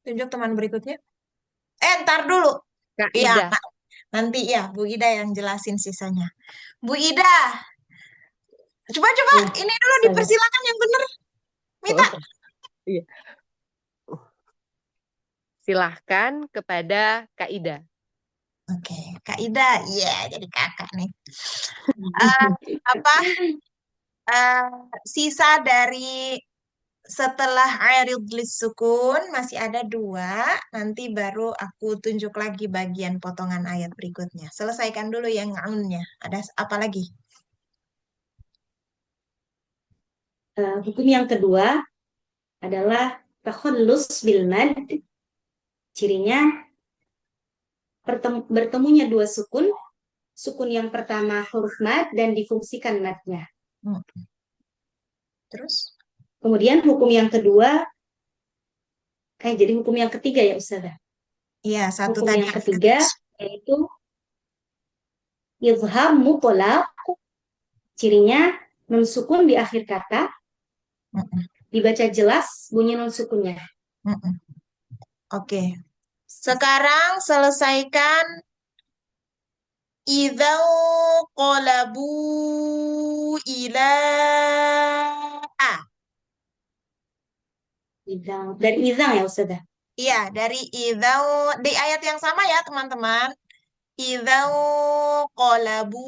Tunjuk teman berikutnya. Ntar dulu. Iya, Kaidah. nanti ya Bu Ida yang jelasin sisanya. Bu Ida, coba ini dulu Saya. dipersilakan yang benar. Mita. Iya. Silahkan kepada Kak Ida. Oke, Kak Ida. Iya, jadi kakak nih. Apa? Sisa dari setelah arid sukun masih ada 2. Nanti baru aku tunjuk lagi bagian potongan ayat berikutnya. Selesaikan dulu yang ngaunnya. Ada apa lagi? Hukum yang kedua adalah takhallus bil mad. Cirinya bertemunya 2 sukun sukun yang pertama huruf mad dan difungsikan madnya. Hmm. Terus? Kemudian hukum yang kedua, jadi hukum yang ketiga ya Ustazah. Iya, satu Hukum tadi yang yang ketiga yaitu izhar mutlaq, cirinya nun sukun di akhir kata, Mm-mm, dibaca jelas bunyi nun sukunnya. mm-mm. Oke. Sekarang selesaikan idzal qalabu ila a. Dari izang ya Ustazah. Iya, dari idzal di ayat yang sama ya, teman-teman. Idzal qalabu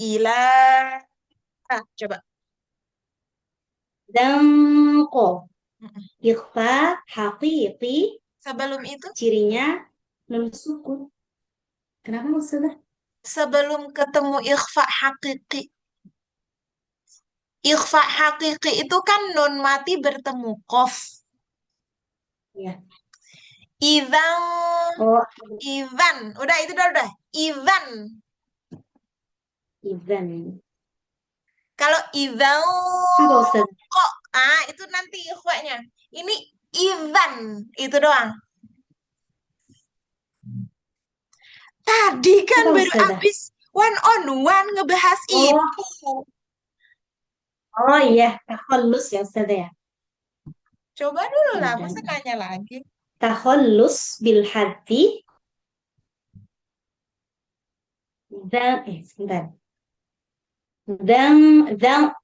ila a. Coba. Dangko, Mm-mm. ikhfa haqiqi, Sebelum itu, cirinya nun sukun. Kenapa Ustazah? sebelum ketemu ikhfa hakiki. Ikhfa hakiki itu kan nun mati bertemu qaf. Ya. Idzan, Oh, idzan. Udah itu udah. Idzan. izan. Kalau idzan Apa Ustazah? kok itu nanti ikhwanya. Ini idzan itu doang. Tadi kan Apa baru Ustazah? habis one on one ngebahas Oh, itu. oh iya, takhallus ya Ustazah ya. Coba dulu Ya lah, udah. masa nanya lagi. Takhallus bil hadfi, sebentar.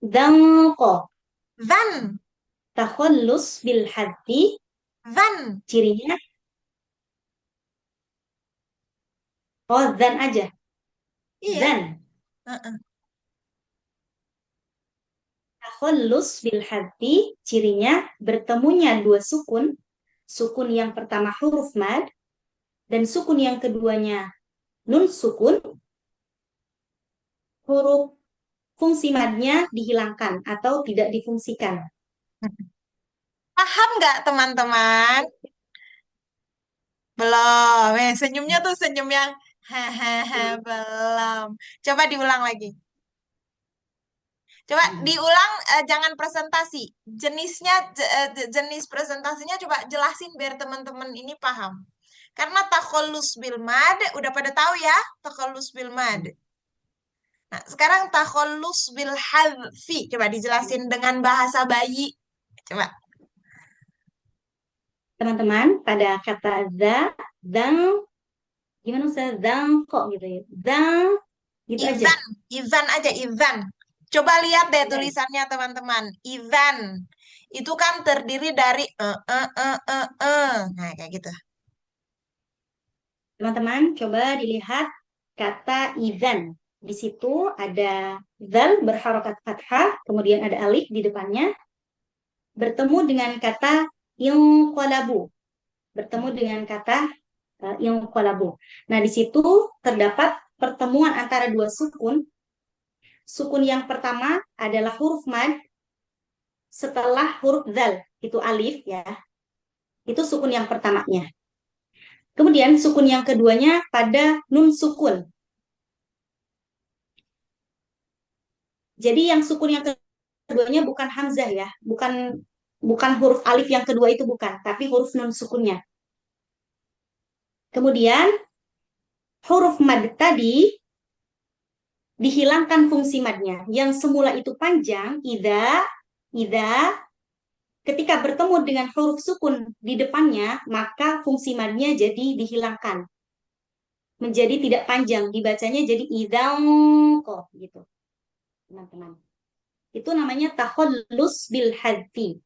Dangko, Zan, takhallus bil hadfi, zan. cirinya zan aja. Iya. Zan. Heeh. Takhallus bil hadfi, cirinya bertemunya dua sukun. Sukun yang pertama huruf mad dan sukun yang keduanya nun sukun. Huruf fungsi madnya dihilangkan atau tidak difungsikan. Paham nggak teman-teman? Belum. Senyumnya tuh senyum yang hahaha belum. Coba diulang lagi. Coba diulang, jangan presentasi. Jenis presentasinya coba jelasin biar teman-teman ini paham. Karena takhallus bil mad udah pada tahu ya, takhallus bil mad. Nah, sekarang takhallus bil hadfi. Coba dijelasin dengan bahasa bayi. Coba. Teman-teman, pada kata dang, gimana Ustaz? Dang kok gitu ya. Dang, gitu aja. Izan, izan aja, izan. Coba lihat deh Izan. tulisannya teman-teman. Izan. Itu kan terdiri dari Nah, kayak gitu. Teman-teman, coba dilihat kata izan. Di situ ada zal berharokat fathah, kemudian ada alif di depannya, bertemu dengan kata inqalabu. Bertemu dengan kata inqalabu. Nah, di situ terdapat pertemuan antara dua sukun. Sukun yang pertama adalah huruf mad setelah huruf zal, itu alif ya. Itu sukun yang pertamanya. Kemudian sukun yang keduanya pada nun sukun. Jadi yang sukun yang keduanya bukan hamzah ya, bukan huruf alif yang kedua itu bukan, tapi huruf nun sukunnya. Kemudian huruf mad tadi dihilangkan fungsi madnya. Yang semula itu panjang, ida, ketika bertemu dengan huruf sukun di depannya, maka fungsi madnya jadi dihilangkan. Menjadi tidak panjang, dibacanya jadi idangko gitu. Teman-teman. Itu namanya takhallus bil hadfi.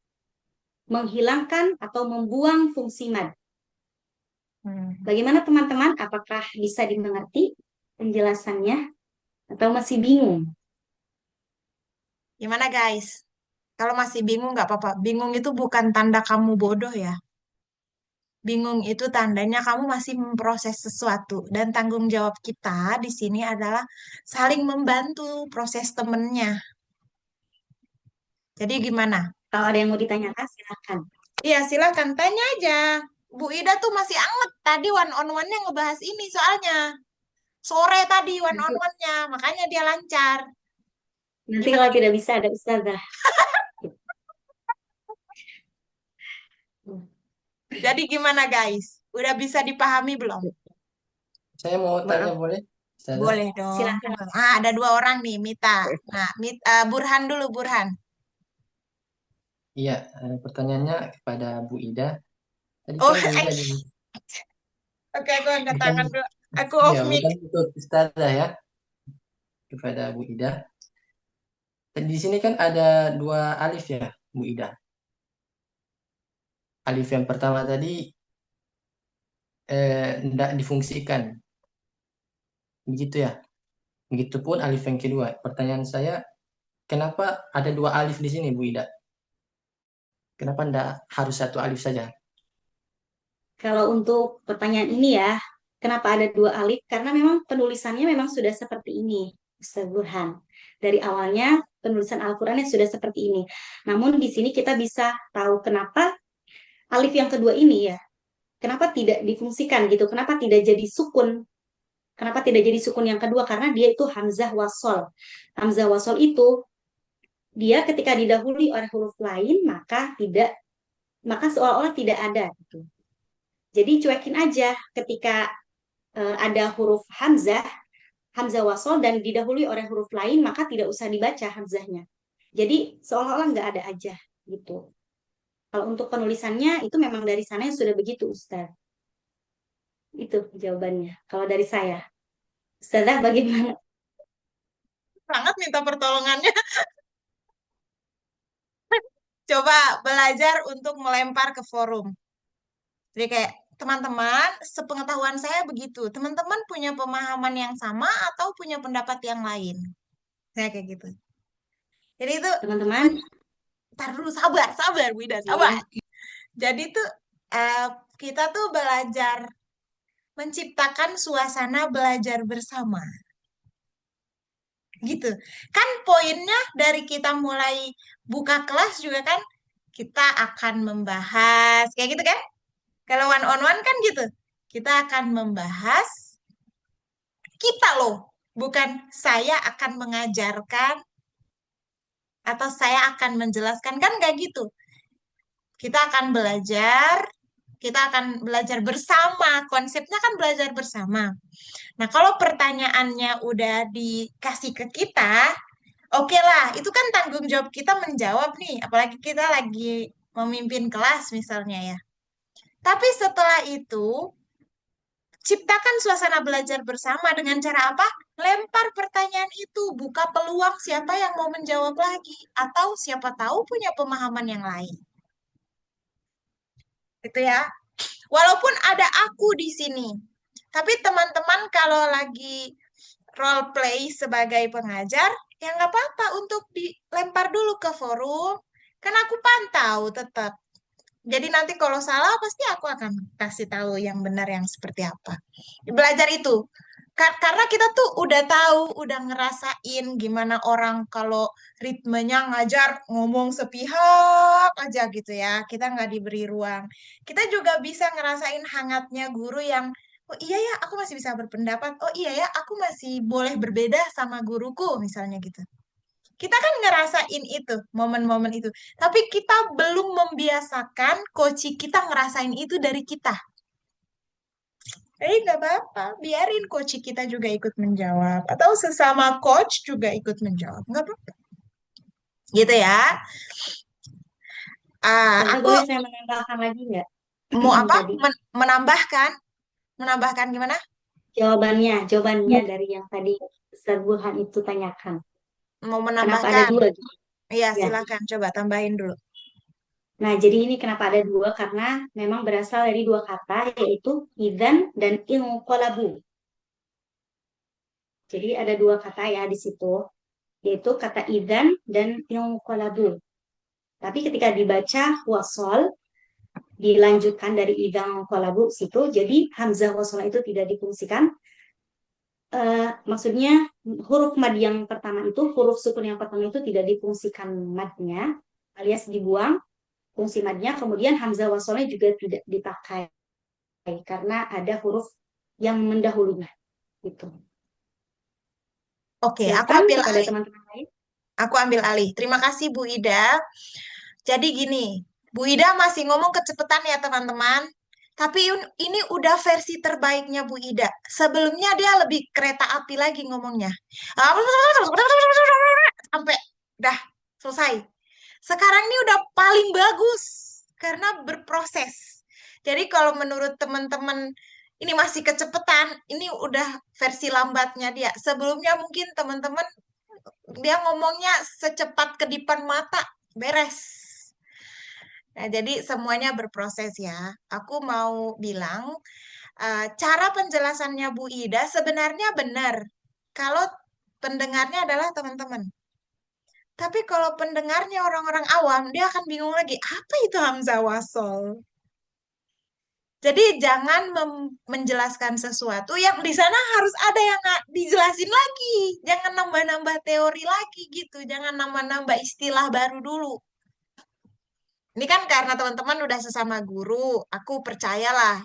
Menghilangkan atau membuang fungsi mad. Bagaimana teman-teman? Apakah bisa dimengerti penjelasannya atau masih bingung? Gimana guys? Kalau masih bingung nggak apa-apa. Bingung itu bukan tanda kamu bodoh ya. Bingung itu tandanya kamu masih memproses sesuatu. Dan tanggung jawab kita di sini adalah saling membantu proses temennya. Jadi gimana? Kalau ada yang mau ditanyakan, silakan. Iya, silakan tanya aja. Bu Ida tuh masih anget. Tadi one on one-nya ngebahas ini soalnya. sore tadi one Nanti, on one-nya, makanya dia lancar. nanti Gimana? kalau tidak bisa ada ustazah. Jadi gimana guys? Udah bisa dipahami belum? Saya mau tanya Maaf. boleh? Ustazah? Boleh dong. Silakan. Ada 2 orang nih, Mita. Nah, Burhan dulu, Burhan. Iya, pertanyaannya kepada Bu Ida. Tadi Oh, kan Bu Ida bilang, oke, aku angkat bukan, tangan dulu. Aku iya, off mic. bukan untuk Ustazah ya, kepada Bu Ida. Di sini kan ada 2 alif ya, Bu Ida. Alif yang pertama tadi tidak difungsikan, begitu ya. Begitupun alif yang kedua. Pertanyaan saya, kenapa ada 2 alif di sini, Bu Ida? Kenapa tidak harus 1 alif saja? Kalau untuk pertanyaan ini ya, kenapa ada 2 alif? Karena memang penulisannya memang sudah seperti ini, Ustaz Burhan. Dari awalnya penulisan Al-Qur'annya sudah seperti ini. Namun di sini kita bisa tahu kenapa alif yang kedua ini ya, kenapa tidak difungsikan gitu, kenapa tidak jadi sukun. Kenapa tidak jadi sukun yang kedua? Karena dia itu hamzah wasol. Hamzah wasol itu dia ketika didahului oleh huruf lain maka seolah-olah tidak ada gitu. Jadi cuekin aja ketika ada huruf hamzah wasol dan didahului oleh huruf lain maka tidak usah dibaca hamzahnya. Jadi seolah-olah nggak ada aja gitu. Kalau untuk penulisannya itu memang dari sana yang sudah begitu Ustaz. Itu jawabannya. Kalau dari saya. Ustazah bagaimana? Sangat minta pertolongannya. Coba belajar untuk melempar ke forum. Jadi kayak, teman-teman, sepengetahuan saya begitu. Teman-teman punya pemahaman yang sama atau punya pendapat yang lain? Saya kayak gitu. Jadi itu, Teman-teman, ntar dulu, sabar, Wida, sabar. Jadi tuh, kita tuh belajar menciptakan suasana belajar bersama. Gitu. Kan poinnya dari kita mulai buka kelas juga kan, kita akan membahas, kayak gitu kan? Kalau one on one kan gitu. Kita akan membahas kita loh, bukan saya akan mengajarkan atau saya akan menjelaskan kan nggak gitu. Kita akan belajar bersama. Konsepnya kan belajar bersama. Nah, kalau pertanyaannya udah dikasih ke kita, oke lah, itu kan tanggung jawab kita menjawab nih, apalagi kita lagi memimpin kelas misalnya ya. Tapi setelah itu, ciptakan suasana belajar bersama dengan cara apa? Lempar pertanyaan itu, buka peluang siapa yang mau menjawab lagi, atau siapa tahu punya pemahaman yang lain. Gitu ya. Walaupun ada aku di sini, tapi teman-teman kalau lagi role play sebagai pengajar, ya nggak apa-apa untuk dilempar dulu ke forum, kan aku pantau tetap. Jadi nanti kalau salah pasti aku akan kasih tahu yang benar yang seperti apa. Belajar itu. Karena kita tuh udah tahu, udah ngerasain gimana orang kalau ritmenya ngajar ngomong sepihak aja gitu ya. Kita nggak diberi ruang. Kita juga bisa ngerasain hangatnya guru yang, oh iya ya aku masih bisa berpendapat. Oh iya ya aku masih boleh berbeda sama guruku misalnya gitu. Kita kan ngerasain itu, momen-momen itu. Tapi kita belum membiasakan coach kita ngerasain itu dari kita. Nggak apa-apa, biarin coach kita juga ikut menjawab. Atau sesama coach juga ikut menjawab. Nggak apa-apa. Gitu ya. Ustazah Aku boleh saya menambahkan lagi nggak? mau apa? Tadi Menambahkan? Menambahkan gimana? jawabannya dari yang tadi Ustaz Burhan itu tanyakan. Mau Kenapa ada menambahkan? 2 gitu? Iya, Ya. silakan. Coba tambahin dulu. Nah, jadi ini kenapa ada 2? Karena memang berasal dari 2 kata, yaitu idzan dan inqalabu. Jadi ada 2 kata ya di situ, yaitu kata idzan dan inqalabu. Tapi ketika dibaca wasol, dilanjutkan dari idzan inqalabu situ, jadi hamzah wasol itu tidak difungsikan. Maksudnya huruf mad yang pertama itu, huruf sukun yang pertama itu tidak difungsikan madnya, alias dibuang fungsi madnya, kemudian hamzah wasolnya juga tidak dipakai karena ada huruf yang mendahulunya gitu. Oke, aku Silakan ambil kepada alih. teman-teman lain. Aku ambil alih. Terima kasih Bu Ida. Jadi gini, Bu Ida masih ngomong kecepatan ya teman-teman. Tapi ini udah versi terbaiknya Bu Ida. Sebelumnya dia lebih kereta api lagi ngomongnya. Sampai dah selesai. Sekarang ini udah paling bagus karena berproses. Jadi kalau menurut teman-teman ini masih kecepatan, ini udah versi lambatnya dia. Sebelumnya mungkin teman-teman dia ngomongnya secepat kedipan mata, beres. Nah, jadi semuanya berproses ya. Aku mau bilang, cara penjelasannya Bu Ida sebenarnya benar. Kalau pendengarnya adalah teman-teman. Tapi kalau pendengarnya orang-orang awam, dia akan bingung lagi, apa itu Hamzah Wasol? Jadi jangan menjelaskan sesuatu yang di sana harus ada yang dijelasin lagi. Jangan nambah-nambah teori lagi gitu. Jangan nambah-nambah istilah baru dulu. Ini kan karena teman-teman udah sesama guru, aku percayalah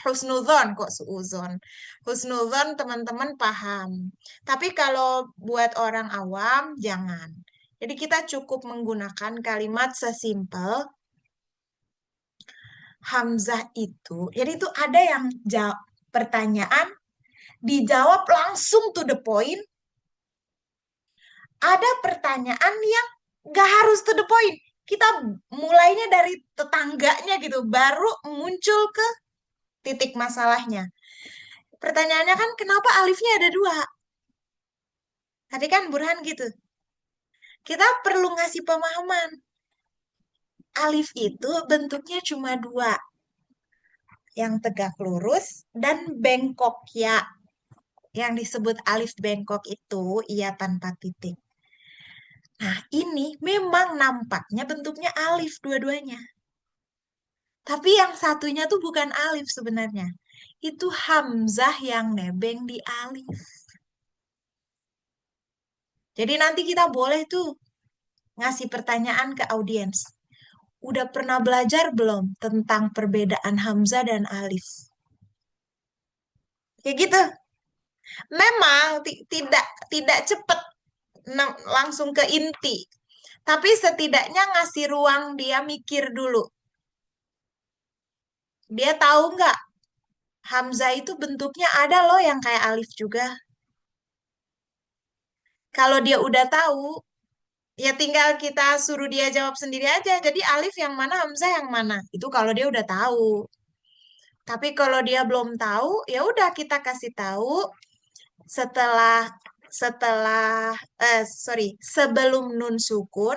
husnuzon kok suuzon. Husnuzon teman-teman paham. Tapi kalau buat orang awam jangan. Jadi kita cukup menggunakan kalimat sesimpel Hamzah itu. Jadi itu ada yang pertanyaan dijawab langsung to the point. Ada pertanyaan yang gak harus to the point. Kita mulainya dari tetangganya gitu, baru muncul ke titik masalahnya. Pertanyaannya kan kenapa alifnya ada dua? Tadi kan Burhan gitu. Kita perlu ngasih pemahaman. Alif itu bentuknya cuma dua. Yang tegak lurus dan bengkok ya. Yang disebut alif bengkok itu ia tanpa titik. Nah ini memang nampaknya bentuknya alif dua-duanya. Tapi yang satunya tuh bukan alif sebenarnya. Itu hamzah yang nebeng di alif. Jadi nanti kita boleh tuh ngasih pertanyaan ke audiens. Udah pernah belajar belum tentang perbedaan hamzah dan alif? Kayak gitu. Memang tidak cepat langsung ke inti. Tapi setidaknya ngasih ruang dia mikir dulu. Dia tahu nggak hamzah itu bentuknya ada loh yang kayak alif juga. Kalau dia udah tahu, ya tinggal kita suruh dia jawab sendiri aja. Jadi alif yang mana, hamzah yang mana. Itu kalau dia udah tahu. Tapi kalau dia belum tahu, ya udah kita kasih tahu setelah setelah sebelum nun sukun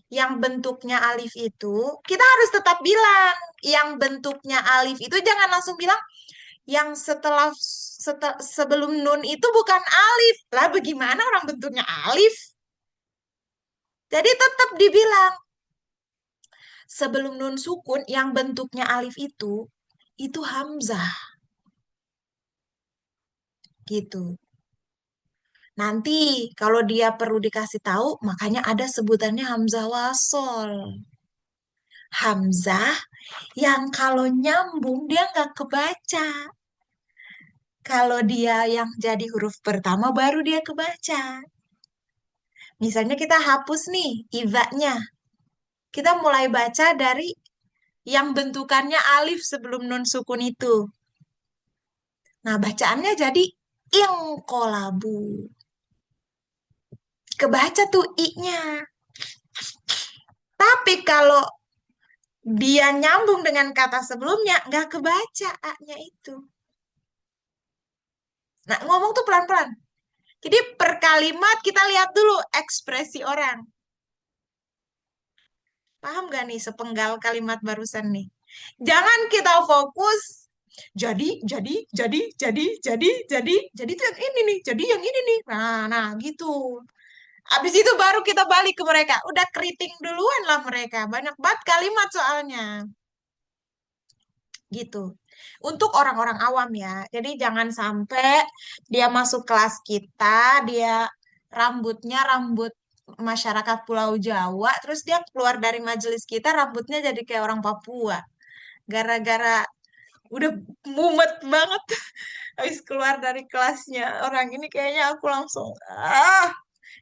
yang bentuknya alif itu kita harus tetap bilang yang bentuknya alif itu jangan langsung bilang yang sebelum nun itu bukan alif. Lah bagaimana orang bentuknya alif? Jadi tetap dibilang sebelum nun sukun yang bentuknya alif itu hamzah gitu. Nanti kalau dia perlu dikasih tahu, makanya ada sebutannya hamzah wasol. Hamzah yang kalau nyambung dia nggak kebaca. Kalau dia yang jadi huruf pertama baru dia kebaca. Misalnya kita hapus nih idza-nya. Kita mulai baca dari yang bentukannya alif sebelum nun sukun itu. Nah, bacaannya jadi ingkolabu. Kebaca tuh i-nya. Tapi kalau dia nyambung dengan kata sebelumnya, nggak kebaca a-nya itu. Nah, ngomong tuh pelan-pelan. Jadi per kalimat kita lihat dulu ekspresi orang. Paham gak nih sepenggal kalimat barusan nih? Jangan kita fokus. Jadi itu yang ini nih. Jadi yang ini nih. Nah, gitu. Abis itu baru kita balik ke mereka. Udah keriting duluan lah mereka. Banyak banget kalimat soalnya. Gitu. Untuk orang-orang awam ya. Jadi jangan sampai dia masuk kelas kita, dia rambutnya rambut masyarakat Pulau Jawa, terus dia keluar dari majelis kita rambutnya jadi kayak orang Papua. Gara-gara Udah mumet banget. Habis keluar dari kelasnya orang ini kayaknya aku langsung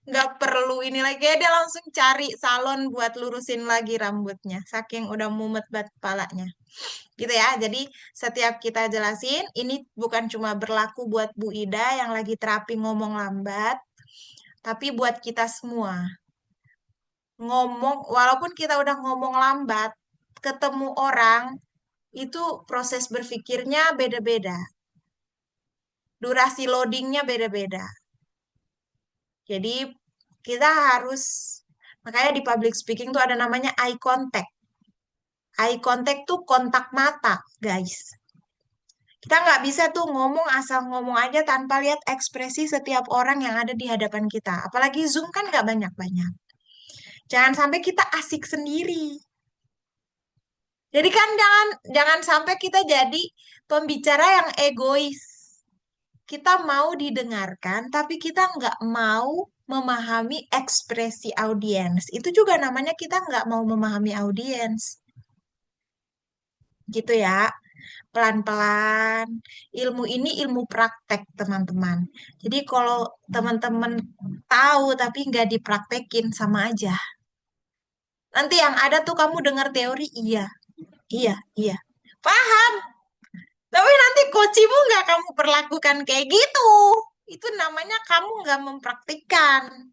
nggak perlu ini lagi. Kayak dia langsung cari salon buat lurusin lagi rambutnya. Saking udah mumet banget kepalanya. Gitu ya. Jadi setiap kita jelasin, ini bukan cuma berlaku buat Bu Ida yang lagi terapi ngomong lambat, tapi buat kita semua. Ngomong, walaupun kita udah ngomong lambat, ketemu orang, itu proses berpikirnya beda-beda. Durasi loadingnya beda-beda. Jadi kita harus, makanya di public speaking tuh ada namanya eye contact. Eye contact tuh kontak mata, guys. Kita nggak bisa tuh ngomong asal ngomong aja tanpa lihat ekspresi setiap orang yang ada di hadapan kita. Apalagi Zoom kan nggak banyak-banyak. Jangan sampai kita asik sendiri. Jadi kan jangan sampai kita jadi pembicara yang egois. Kita mau didengarkan, tapi kita nggak mau memahami ekspresi audiens. Itu juga namanya kita nggak mau memahami audiens. Gitu ya. Pelan-pelan. Ilmu ini ilmu praktek, teman-teman. Jadi kalau teman-teman tahu tapi nggak dipraktekin, sama aja. Nanti yang ada tuh kamu dengar teori, iya, iya, iya. Paham. Tapi nanti coachmu nggak kamu perlakukan kayak gitu. Itu namanya kamu nggak mempraktikkan.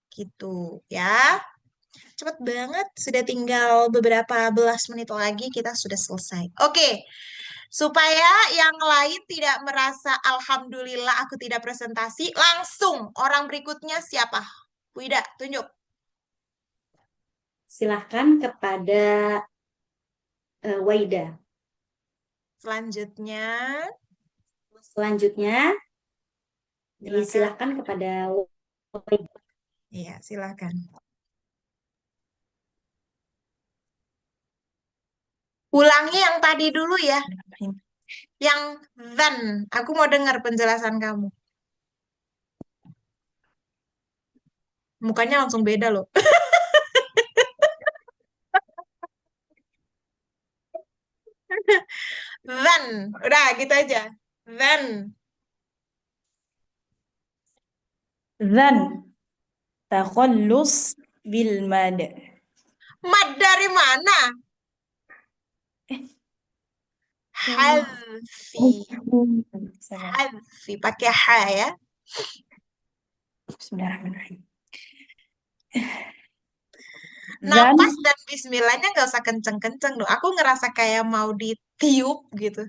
Gitu ya. Cepet banget. Sudah tinggal beberapa belas menit lagi kita sudah selesai. Oke. Supaya yang lain tidak merasa alhamdulillah aku tidak presentasi, langsung orang berikutnya siapa? Bu Ida, tunjuk. Silahkan kepada Waida. Selanjutnya, Selanjutnya silakan. disilahkan kepada Waida. Iya, silakan. Ulangi yang tadi dulu ya. Yang then. Aku mau dengar penjelasan kamu. Mukanya langsung beda loh. Then. Udah gitu aja. Then. Then takhallus bil mad. Mad dari mana? Hadfi. Hadfi. Pakai H ya. Bismillahirrahmanirrahim. Napas dan bismillahnya nggak usah kenceng-kenceng loh. Aku ngerasa kayak mau ditiup gitu.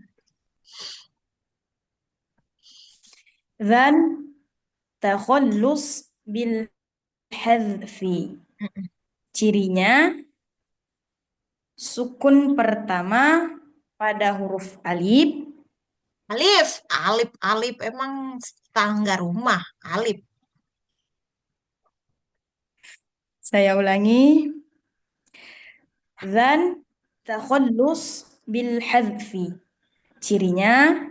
Then takhallus bil hadfi. Cirinya sukun pertama pada huruf alif. Alif. Alif. Alif. Emang tangga rumah. Alif. Saya ulangi. Then takhallus bil hadfi. Cirinya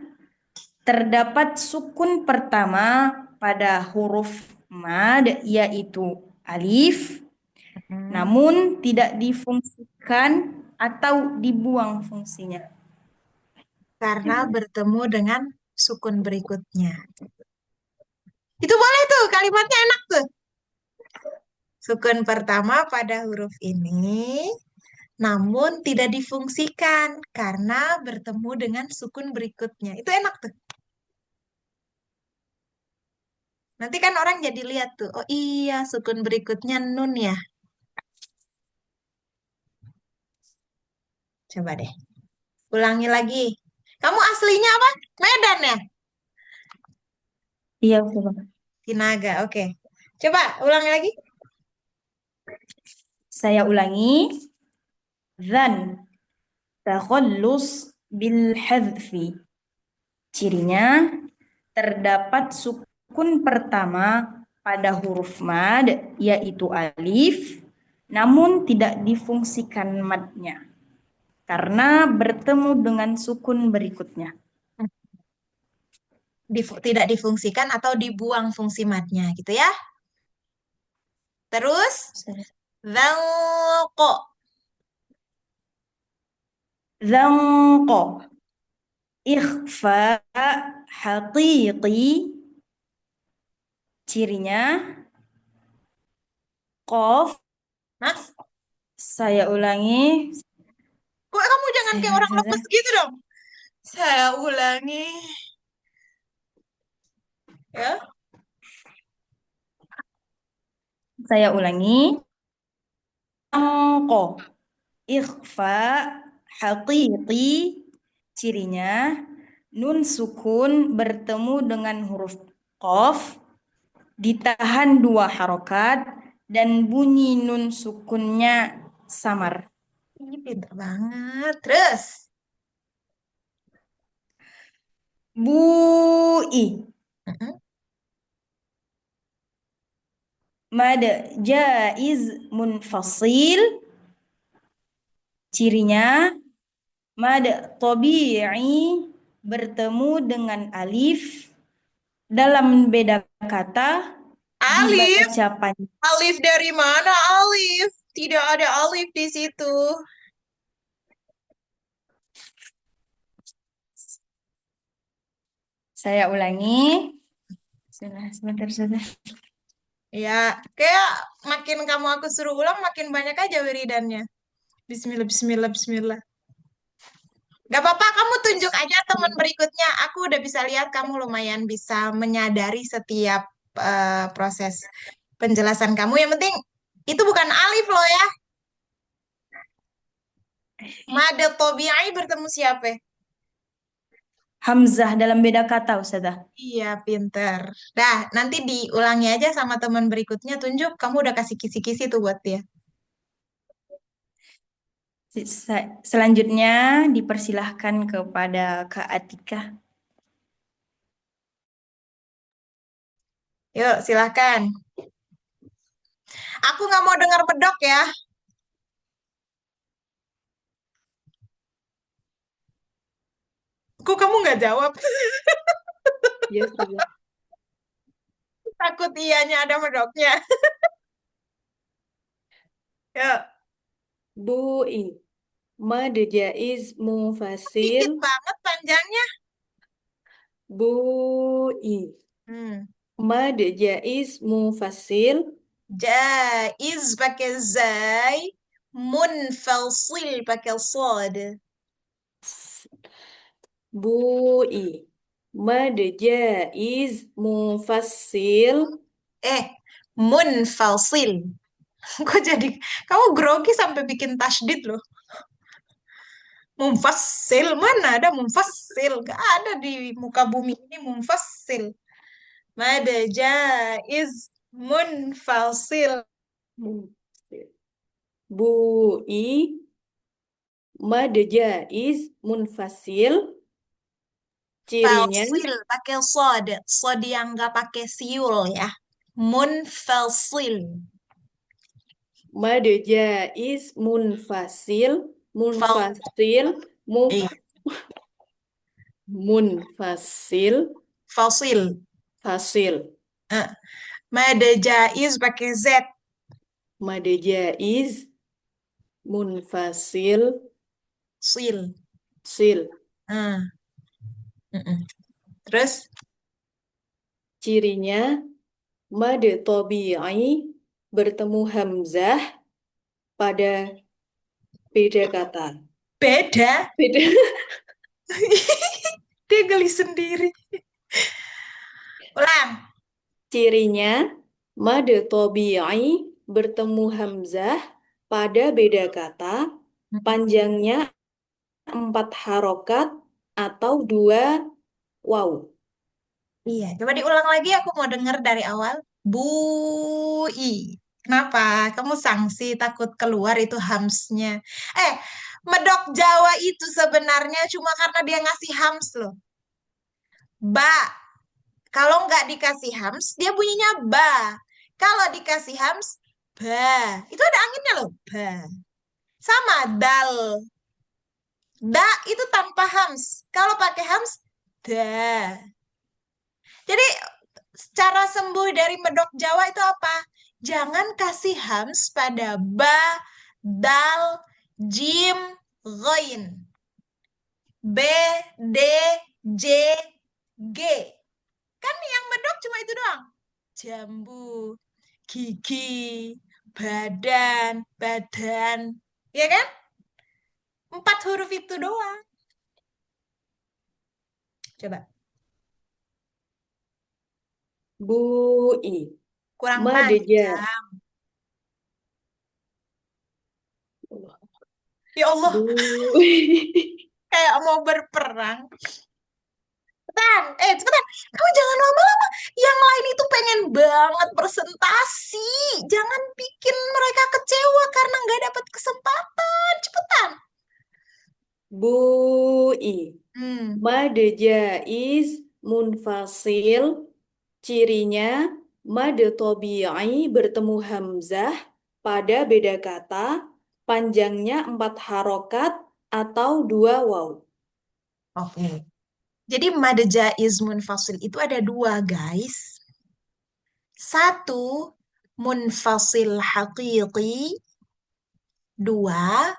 terdapat sukun pertama pada huruf mad yaitu alif, namun tidak difungsikan atau dibuang fungsinya. Karena bertemu dengan sukun berikutnya. Itu boleh tuh, kalimatnya enak tuh. Sukun pertama pada huruf ini, namun tidak difungsikan karena bertemu dengan sukun berikutnya. Itu enak tuh. Nanti kan orang jadi lihat tuh, oh iya sukun berikutnya nun ya. Coba deh, ulangi lagi. Kamu aslinya apa? Medan ya? Iya, Ustazah. Sinaga, oke. Coba ulangi lagi. Saya ulangi. Then takhallus bil hadfi. Cirinya terdapat sukun pertama pada huruf mad yaitu alif, namun tidak difungsikan madnya karena bertemu dengan sukun berikutnya. Tidak difungsikan atau dibuang fungsi madnya gitu ya. Terus, dzalqa. Dzanqa. ikhfa haqiqi. Cirinya qaf. Hah? Saya ulangi. Kok kamu jangan kayak orang lemes gitu dong. Saya ulangi. Ya. Saya ulangi. Angko ikhfa haqiqi. Cirinya nun sukun bertemu dengan huruf qaf, ditahan 2 harokat, dan bunyi nun sukunnya samar. Ini pinter banget. Terus. Bu'i. Mm-mm. Mad jaiz munfasil. Cirinya mad tabi'i bertemu dengan alif dalam beda kata Alif. dibaca panjang. Alif dari mana Alif? Tidak ada Alif di situ. Saya ulangi. Sebentar, sebentar. Ya, kayak makin kamu aku suruh ulang, makin banyak aja wiridannya. Bismillah, bismillah, bismillah. Gak apa-apa, kamu tunjuk aja teman berikutnya. Aku udah bisa lihat kamu lumayan bisa menyadari setiap proses penjelasan kamu. Yang penting, itu bukan alif loh ya. Mada tobi'i bertemu siapa? Hamzah dalam beda kata, Ustazah. Iya, pinter. Dah, nanti diulangi aja sama teman berikutnya. Tunjuk, kamu udah kasih kisi-kisi tuh buat dia. Selanjutnya dipersilahkan kepada Kak Atika. Yuk, silahkan. Aku nggak mau dengar medok ya. Kok kamu nggak jawab? Ya, sudah. Takut ianya ada medoknya. Yuk, Bu'i. Mad jaiz dikit munfasil. banget panjangnya. Bu'i. Hmm. Mad jaiz munfasil. Jaiz pakai zai, munfasil pakai sod. Bu'i. Mad jaiz munfasil. Munfasil. Kok jadi kamu grogi sampai bikin tasdid loh. Munfasil mana ada munfasil? Gak ada di muka bumi ini munfasil. Mada jaiz munfasil. Munfasil. Bu'i. Mad jaiz munfasil. Cirinya Falsil pakai sod. Sod yang gak pakai siul ya. Munfasil. mad jaiz munfasil. Fal Munfasil. Muf, iya, munfasil. fasil. Fasil. Eh, Mada jaiz pakai z. Mad jaiz munfasil. Sil. Sil. Eh, mm-mm. Terus Cirinya mad tabi'i bertemu hamzah pada beda kata. beda. Beda. Dia geli sendiri. Ulang. Cirinya mad tabi'i bertemu hamzah pada beda kata, panjangnya 4 harokat atau 2 waw. Iya, coba diulang lagi. Aku mau dengar dari awal. Bui. Kenapa? Kamu sanksi takut keluar itu hamsnya. Eh, medok Jawa itu sebenarnya cuma karena dia ngasih hams loh. Ba. Kalau nggak dikasih hams, dia bunyinya ba. Kalau dikasih hams, ba. Itu ada anginnya loh. Ba. Sama dal. Da itu tanpa hams. Kalau pakai hams, da. Jadi cara sembuh dari medok Jawa itu apa? Jangan kasih hams pada ba, dal, jim, ghain. B, D, J, G. Kan yang medok cuma itu doang. Jambu, gigi, badan, badan. Ya kan? 4 huruf itu doang. Coba. Bui. Kurang Madeja. panjang. Ya Allah, Bui. kayak mau berperang. Cepetan, cepetan. Kamu jangan lama-lama. Yang lain itu pengen banget presentasi. Jangan bikin mereka kecewa karena nggak dapat kesempatan. Cepetan. Bui. Hmm. Mad jaiz munfasil, cirinya mad tobi'i bertemu hamzah pada beda kata, panjangnya 4 harokat atau 2 waw. Oke. Jadi mad jaiz munfasil itu ada dua, guys. Satu, munfasil haqiqi. Dua,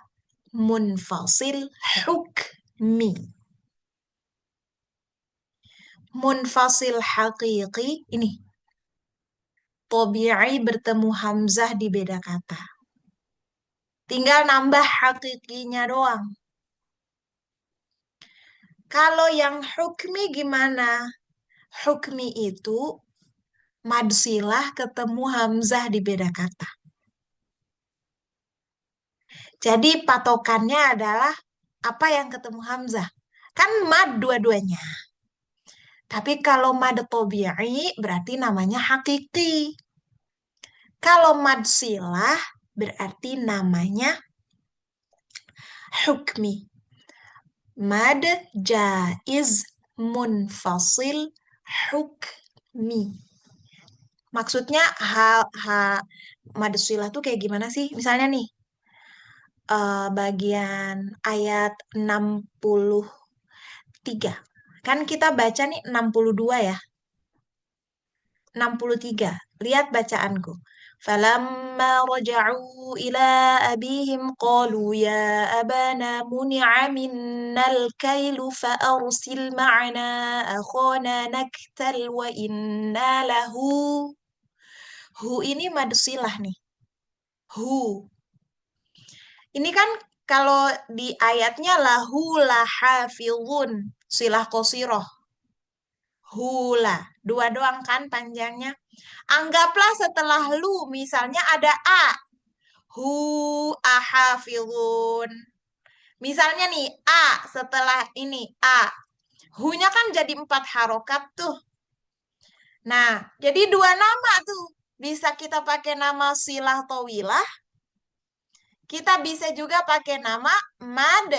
munfasil hukmi. Munfasil haqiqi ini. Tobi'i bertemu hamzah di beda kata. Tinggal nambah hakikinya doang. Kalau yang hukmi gimana? Hukmi itu madsilah ketemu hamzah di beda kata. Jadi patokannya adalah apa yang ketemu hamzah. Kan mad dua-duanya. Tapi kalau mad tobi'i berarti namanya hakiki. Kalau mad silah berarti namanya hukmi. Mad jaiz munfasil hukmi. Maksudnya mad silah tuh kayak gimana sih? Misalnya nih, bagian ayat 63. Kan kita baca nih 62 ya. 63. Lihat bacaanku. فَلَمَّا رَجَعُوا إِلَى أَبِيهِمْ قَالُوا يَا أَبَانَا مُنِعَ مِنَّا الْكَيْلُ فَأَرْسِلْ مَعَنَا أَخَانَا نَكْتَلْ وَإِنَّا لَهُ. Hu ini mad silah nih. Hu. Ini kan kalau di ayatnya lahu lahafizun. Silah qasiroh. Hula. Dua doang kan panjangnya. Anggaplah setelah lu misalnya ada a. Hu ahafizun. Misalnya nih a setelah ini a. Hu-nya kan jadi 4 harokat tuh. Nah, jadi dua nama tuh. Bisa kita pakai nama silah tawilah. Kita bisa juga pakai nama mad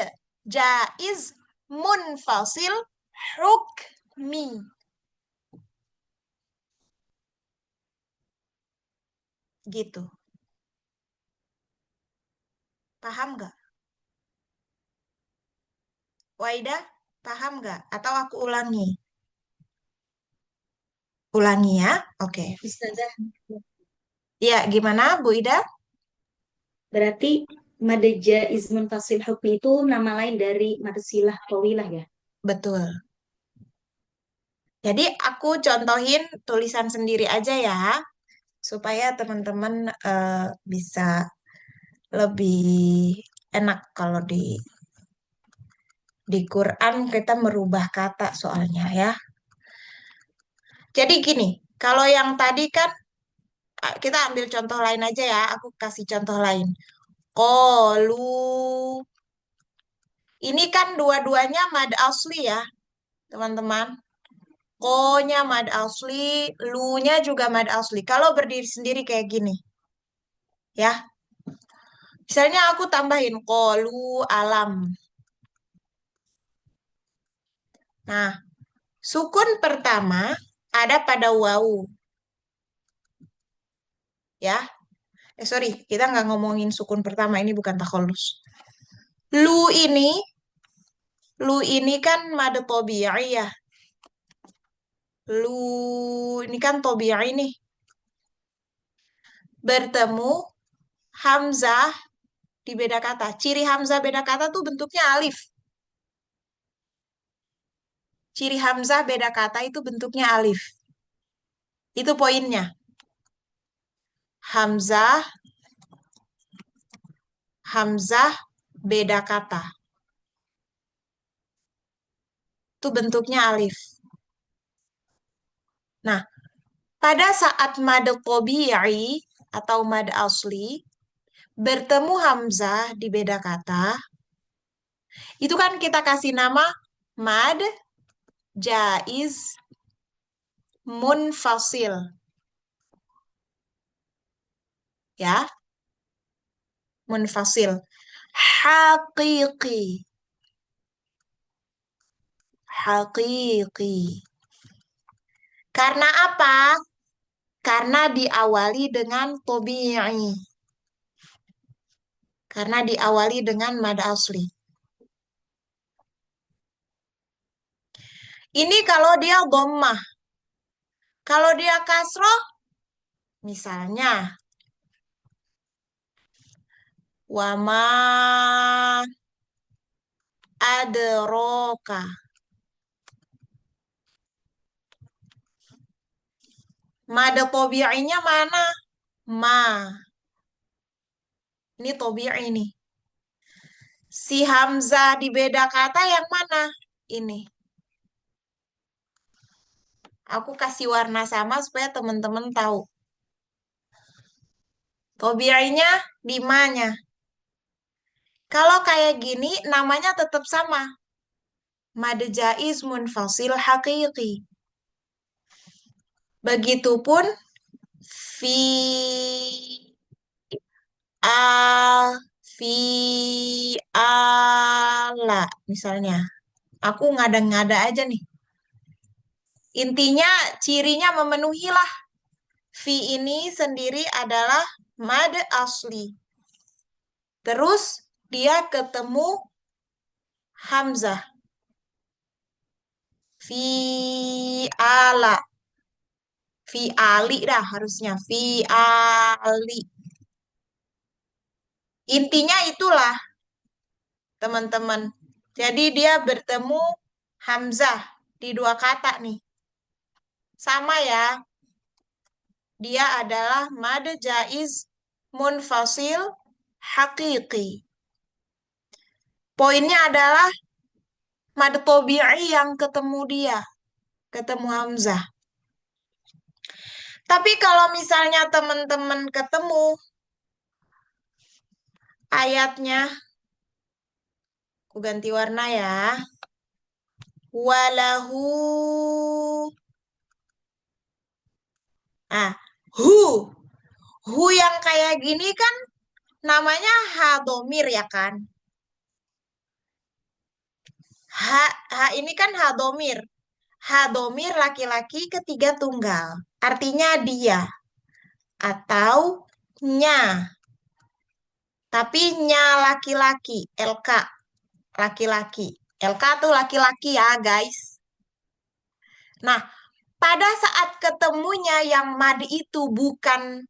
jaiz munfasil hukmi. Gitu. Paham nggak? Waida, paham nggak? Atau aku ulangi? Ulangi ya. Oke. Ustazah, Ya, gimana Bu Ida? berarti mad jaiz munfasil hukmi itu nama lain dari mad silah tawilah ya? Betul. Jadi aku contohin tulisan sendiri aja ya, supaya teman-teman bisa lebih enak kalau di Quran kita merubah kata soalnya ya. Jadi gini, kalau yang tadi kan kita ambil contoh lain aja ya, aku kasih contoh lain. Qalu. Ini kan dua-duanya mad asli ya, teman-teman. Ko-nya mad asli, lu-nya juga mad asli. Kalau berdiri sendiri kayak gini, ya. Misalnya aku tambahin qalu alam. Nah, sukun pertama ada pada wawu, ya. Sorry, kita nggak ngomongin sukun pertama, ini bukan takhallus. Lu ini, lu ini kan mad tobi'i ya. Lu ini kan tobi'i nih. Bertemu hamzah di beda kata. Ciri hamzah beda kata tuh bentuknya alif. Ciri hamzah beda kata itu bentuknya alif. Itu poinnya. Hamzah, hamzah beda kata. Itu bentuknya alif. Nah, pada saat mad tabi'i atau mad asli bertemu hamzah di beda kata, itu kan kita kasih nama mad jaiz munfasil. Ya, munfasil. Haqiqi. Haqiqi. Karena apa? Karena diawali dengan tabi'i. Karena diawali dengan mad asli. Ini kalau dia dhammah. Kalau dia kasroh, misalnya wama adroka. Mad tabi'inya mana? Ma. Ini tabi'i nih. Si hamzah di beda kata yang mana? Ini. Aku kasih warna sama supaya teman-teman tahu. Tabi'inya di ma-nya. Kalau kayak gini namanya tetap sama. Mad jaiz munfasil haqiqi. Begitupun fi al fi ala misalnya. Aku ngada-ngada aja nih. Intinya cirinya memenuhi lah. Fi ini sendiri adalah mad asli. Terus dia ketemu hamzah. Fi ala. Fi ali dah harusnya. Fi ali. Intinya itulah teman-teman. Jadi dia bertemu hamzah di dua kata nih. Sama ya. Dia adalah mad jaiz munfasil haqiqi. Poinnya adalah mad tabi'i yang ketemu dia. Ketemu hamzah. Tapi kalau misalnya teman-teman ketemu ayatnya, aku ganti warna ya. Walahu. Ah, hu. Hu yang kayak gini kan namanya hadomir ya kan? Ha ini kan hadomir. Hadomir laki-laki ketiga tunggal. Artinya dia. Atau nya. Tapi nya laki-laki. LK. Laki-laki. LK tuh laki-laki ya guys. Nah, pada saat ketemunya yang mad itu bukan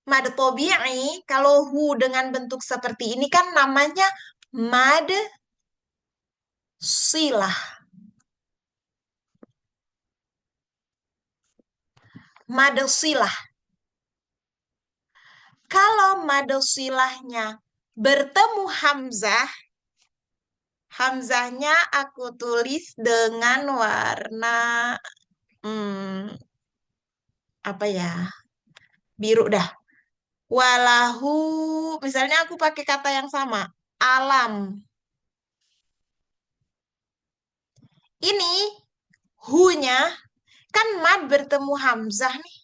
mad tabi'i, kalau hu dengan bentuk seperti ini kan namanya mad silah. Mad silah. Kalau mad silahnya bertemu hamzah, hamzahnya aku tulis dengan warna apa ya? Biru dah. Walahu, misalnya aku pakai kata yang sama, alam. Ini hu-nya kan mad bertemu hamzah nih.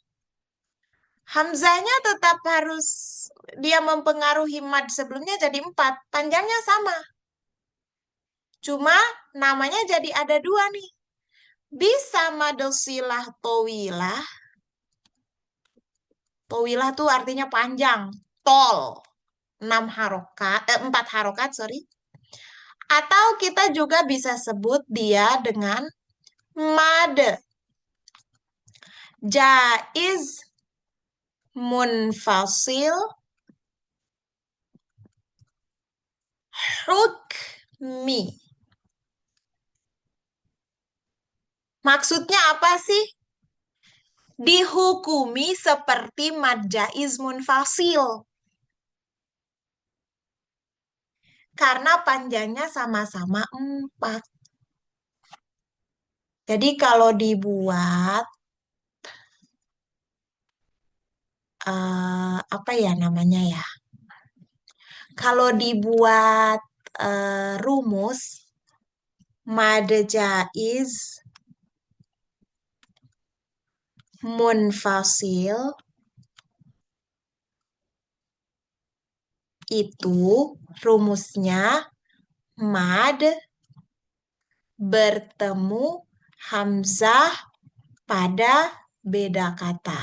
Hamzahnya tetap harus dia mempengaruhi mad sebelumnya jadi 4. Panjangnya sama. Cuma namanya jadi ada 2 nih. Bisa mad silah tawilah. Tawilah tuh artinya panjang. Tol. 4 harokat, sorry. Atau kita juga bisa sebut dia dengan mad jaiz munfasil hukmi. Maksudnya apa sih? Dihukumi seperti mad jaiz munfasil. Karena panjangnya sama-sama 4. Jadi kalau dibuat, apa ya namanya ya? Kalau dibuat rumus, mad jaiz munfasil itu rumusnya mad bertemu hamzah pada beda kata.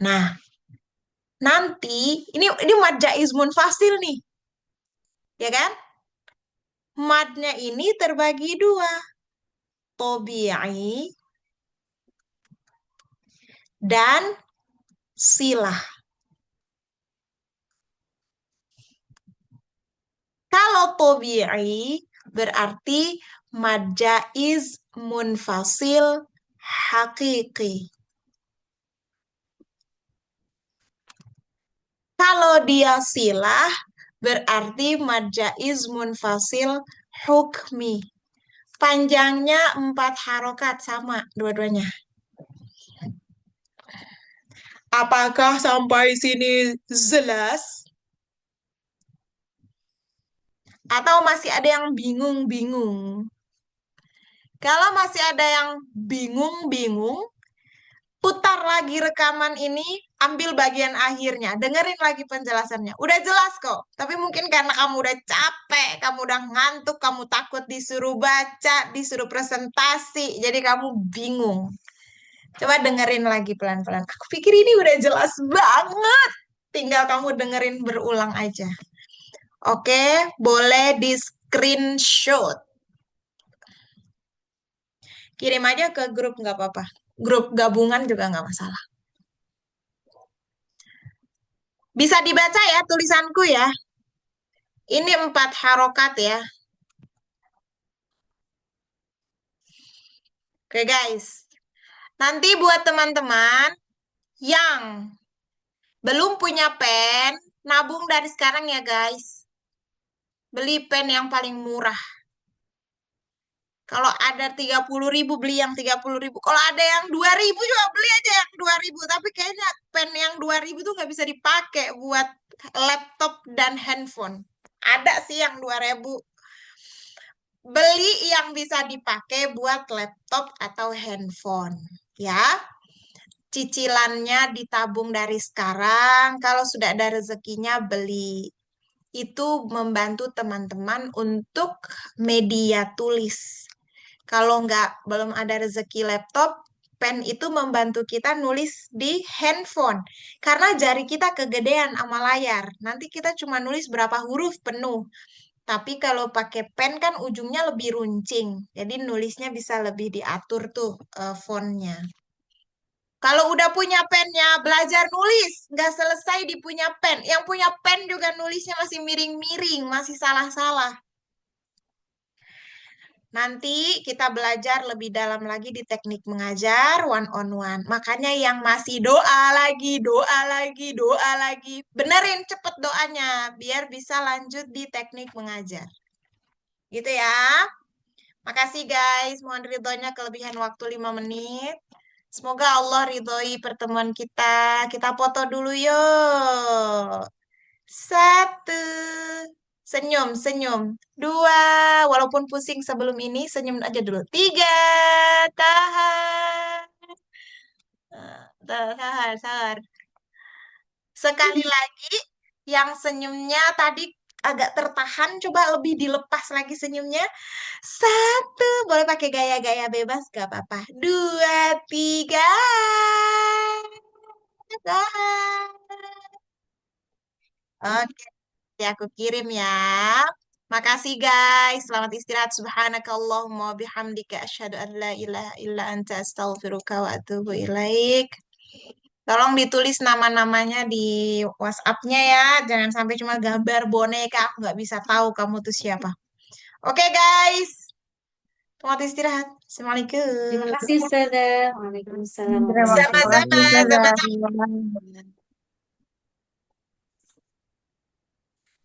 Nah, nanti ini mad jaiz munfasil nih. Ya kan? Madnya ini terbagi 2. Tobi'i dan silah. Kalau tobi'i berarti mad jaiz munfasil hakiki. Kalau dia silah berarti mad jaiz munfasil hukmi. Panjangnya 4 harokat sama dua-duanya. Apakah sampai sini jelas? Atau masih ada yang bingung-bingung? Kalau masih ada yang bingung-bingung, putar lagi rekaman ini, ambil bagian akhirnya, dengerin lagi penjelasannya. Udah jelas kok, tapi mungkin karena kamu udah capek, kamu udah ngantuk, kamu takut disuruh baca, disuruh presentasi, jadi kamu bingung. Coba dengerin lagi pelan-pelan. Aku pikir ini udah jelas banget. Tinggal kamu dengerin berulang aja. Oke, boleh di screenshot. Kirim aja ke grup nggak apa-apa. Grup gabungan juga nggak masalah. Bisa dibaca ya tulisanku ya. Ini 4 harokat ya. Oke guys. Nanti buat teman-teman yang belum punya pen, nabung dari sekarang ya guys. Beli pen yang paling murah. Kalau ada 30.000 beli yang 30.000. Kalau ada yang 2.000 juga beli aja yang 2.000. Tapi kayaknya pen yang 2.000 tuh nggak bisa dipakai buat laptop dan handphone. Ada sih yang 2.000. Beli yang bisa dipakai buat laptop atau handphone. Ya, cicilannya ditabung dari sekarang. Kalau sudah ada rezekinya beli. Itu membantu teman-teman untuk media tulis. Kalau belum ada rezeki laptop, pen itu membantu kita nulis di handphone. Karena jari kita kegedean sama layar. Nanti kita cuma nulis berapa huruf penuh. Tapi kalau pakai pen kan ujungnya lebih runcing. Jadi nulisnya bisa lebih diatur tuh fontnya. Kalau udah punya pennya, belajar nulis. Nggak selesai di punya pen. Yang punya pen juga nulisnya masih miring-miring, masih salah-salah. Nanti kita belajar lebih dalam lagi di teknik mengajar one on one. Makanya yang masih doa lagi, doa lagi, doa lagi. Benerin cepet doanya biar bisa lanjut di teknik mengajar. Gitu ya. Makasih guys. Mohon ridhonya kelebihan waktu 5 menit. Semoga Allah ridhoi pertemuan kita. Kita foto dulu yuk. 1. Senyum, senyum. 2. Walaupun pusing sebelum ini, senyum aja dulu. 3. Tahan. Tahan, tahan. Sekali lagi, yang senyumnya tadi agak tertahan, coba lebih dilepas lagi senyumnya. 1. Boleh pakai gaya-gaya bebas, gak apa-apa. 2, 3. Tahan. Oke. Ya, aku kirim ya. Makasih guys. Selamat istirahat. Subhanakallahumma wa bihamdika asyhadu an la ilaha illa anta astaghfiruka wa atubu ilaik. Tolong ditulis nama-namanya di WhatsApp-nya ya. Jangan sampai cuma gambar boneka. Aku nggak bisa tahu kamu tuh siapa. Oke guys, selamat istirahat. Terima Assalamualaikum. kasih, Ustazah. Waalaikumsalam Terima warahmatullahi Sama-sama, kasih, sama-sama. Ustazah.